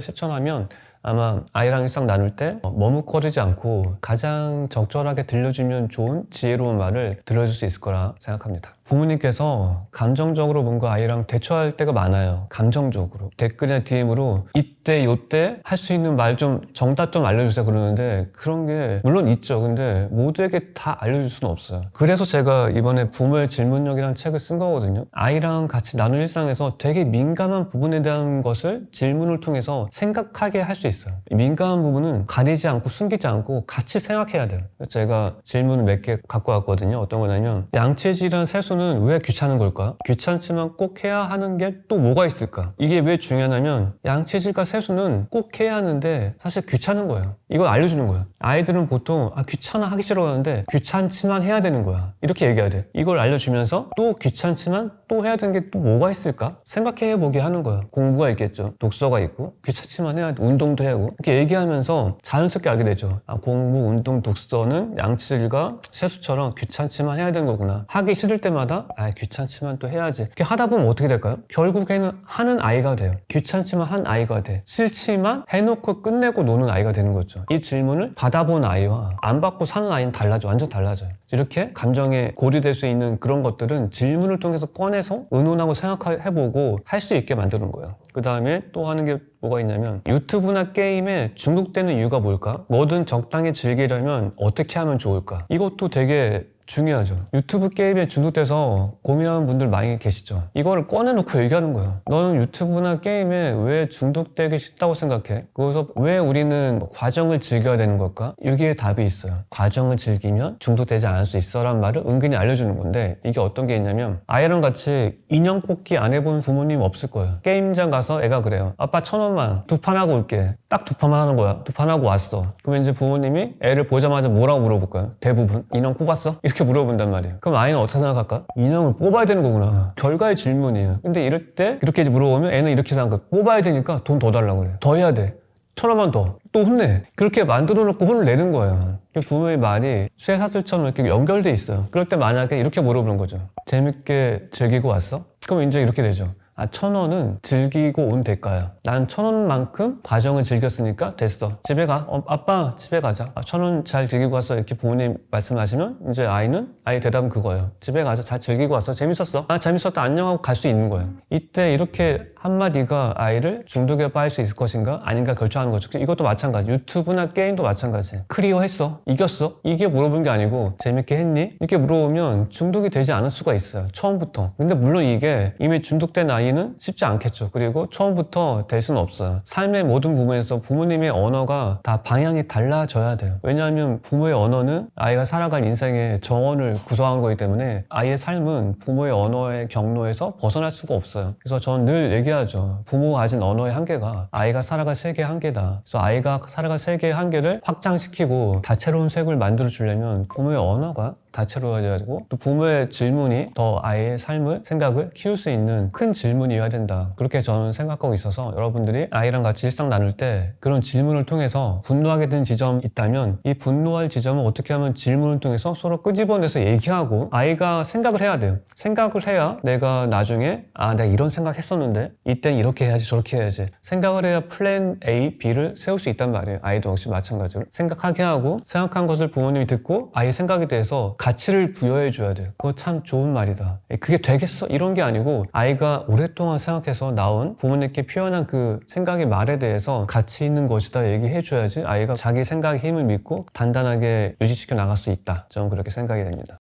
실천하면 아마 아이랑 일상 나눌 때 머뭇거리지 않고 가장 적절하게 들려주면 좋은 지혜로운 말을 들려줄 수 있을 거라 생각합니다. 부모님께서 감정적으로 뭔가 아이랑 대처할 때가 많아요. 감정적으로 댓글이나 DM으로 이때 요때 할 수 있는 말 좀 정답 좀 알려주세요 그러는데, 그런 게 물론 있죠. 근데 모두에게 다 알려줄 수는 없어요. 그래서 제가 이번에 부모의 질문력이라는 책을 쓴 거거든요. 아이랑 같이 나눈 일상에서 되게 민감한 부분에 대한 것을 질문을 통해서 생각하게 할 수 있어요. 민감한 부분은 가리지 않고 숨기지 않고 같이 생각해야 돼요. 그래서 제가 질문을 몇 개 갖고 왔거든요. 어떤 거냐면, 양체질환 세수 세수는 왜 귀찮은 걸까? 귀찮지만 꼭 해야 하는 게 또 뭐가 있을까? 이게 왜 중요하냐면 양치질과 세수는 꼭 해야 하는데 사실 귀찮은 거예요. 이걸 알려주는 거예요. 아이들은 보통 귀찮아 하기 싫어 하는데 귀찮지만 해야 되는 거야. 이렇게 얘기해야 돼. 이걸 알려주면서 또 귀찮지만 또 해야 되는 게 또 뭐가 있을까? 생각해보게 하는 거예요. 공부가 있겠죠. 독서가 있고 귀찮지만 해야 돼. 운동도 해야 하고 이렇게 얘기하면서 자연스럽게 알게 되죠. 공부, 운동, 독서는 양치질과 세수처럼 귀찮지만 해야 되는 거구나. 하기 싫을 때마다 귀찮지만 또 해야지. 이렇게 하다 보면 어떻게 될까요? 결국에는 하는 아이가 돼요. 귀찮지만 한 아이가 돼. 싫지만 해놓고 끝내고 노는 아이가 되는 거죠. 이 질문을 받아본 아이와 안 받고 사는 아이는 달라져. 완전 달라져요. 이렇게 감정에 고리될 수 있는 그런 것들은 질문을 통해서 꺼내서 의논하고 생각해보고 할 수 있게 만드는 거예요. 그 다음에 또 하는 게 뭐가 있냐면 유튜브나 게임에 중독되는 이유가 뭘까? 뭐든 적당히 즐기려면 어떻게 하면 좋을까? 이것도 되게 중요하죠. 유튜브 게임에 중독돼서 고민하는 분들 많이 계시죠. 이거를 꺼내놓고 얘기하는 거예요. 너는 유튜브나 게임에 왜 중독되기 쉽다고 생각해? 그래서 왜 우리는 과정을 즐겨야 되는 걸까? 여기에 답이 있어요. 과정을 즐기면 중독되지 않을 수 있어 라는 말을 은근히 알려주는 건데 이게 어떤 게 있냐면 아이랑 같이 인형 뽑기 안 해본 부모님 없을 거예요. 게임장 가서 애가 그래요. 아빠 1,000원만 2판 하고 올게. 딱 2판만 하는 거야. 2판 하고 왔어. 그러면 이제 부모님이 애를 보자마자 뭐라고 물어볼까요? 대부분 인형 뽑았어? 이렇게 물어본단 말이에요. 그럼 아이는 어떻게 생각할까? 인형을 뽑아야 되는 거구나. 결과의 질문이에요. 근데 이럴 때 이렇게 물어보면 애는 이렇게 생각해. 뽑아야 되니까 돈 더 달라고 그래요. 더 해야 돼. 1,000원만 더. 또 혼내. 그렇게 만들어 놓고 혼을 내는 거예요. 부모의 말이 쇠사슬처럼 이렇게 연결돼 있어요. 그럴 때 만약에 이렇게 물어보는 거죠. 재밌게 즐기고 왔어? 그럼 이제 이렇게 되죠. 1,000원은 즐기고 온 대가야. 난 1,000원만큼 과정을 즐겼으니까 됐어. 집에 가. 아빠 집에 가자. 1,000원 잘 즐기고 왔어. 이렇게 부모님 말씀하시면 이제 아이 대답은 그거예요. 집에 가자. 잘 즐기고 왔어. 재밌었어. 재밌었다. 안녕 하고 갈 수 있는 거예요. 이때 이렇게 한마디가 아이를 중독에 빠질 수 있을 것인가 아닌가 결정하는 거죠. 이것도 마찬가지. 유튜브나 게임도 마찬가지. 클리어 했어? 이겼어? 이게 물어본 게 아니고 재밌게 했니? 이렇게 물어보면 중독이 되지 않을 수가 있어요. 처음부터. 근데 물론 이게 이미 중독된 아이는 쉽지 않겠죠. 그리고 처음부터 될 수는 없어요. 삶의 모든 부분에서 부모님의 언어가 다 방향이 달라져야 돼요. 왜냐하면 부모의 언어는 아이가 살아갈 인생의 정원을 구성한 거기 때문에 아이의 삶은 부모의 언어의 경로에서 벗어날 수가 없어요. 그래서 저는 늘 얘기하죠. 부모가 가진 언어의 한계가 아이가 살아갈 세계의 한계다. 그래서 아이가 살아갈 세계의 한계를 확장시키고 다채로운 세계를 만들어 주려면 부모의 언어가 다채로워져야 되고 또 부모의 질문이 더 아이의 삶을 생각을 키울 수 있는 큰 질문이어야 된다. 그렇게 저는 생각하고 있어서 여러분들이 아이랑 같이 일상 나눌 때 그런 질문을 통해서 분노하게 된 지점이 있다면 이 분노할 지점을 어떻게 하면 질문을 통해서 서로 끄집어내서 얘기하고 아이가 생각을 해야 돼요. 생각을 해야 내가 나중에 내가 이런 생각 했었는데 이땐 이렇게 해야지 저렇게 해야지 생각을 해야 플랜 A, B를 세울 수 있단 말이에요. 아이도 역시 마찬가지로 생각하게 하고 생각한 것을 부모님이 듣고 아이의 생각에 대해서 가치를 부여해 줘야 돼요. 그거 참 좋은 말이다. 그게 되겠어? 이런 게 아니고 아이가 오랫동안 생각해서 나온 부모님께 표현한 그 생각의 말에 대해서 가치 있는 것이다 얘기해 줘야지 아이가 자기 생각의 힘을 믿고 단단하게 유지시켜 나갈 수 있다. 저는 그렇게 생각이 됩니다.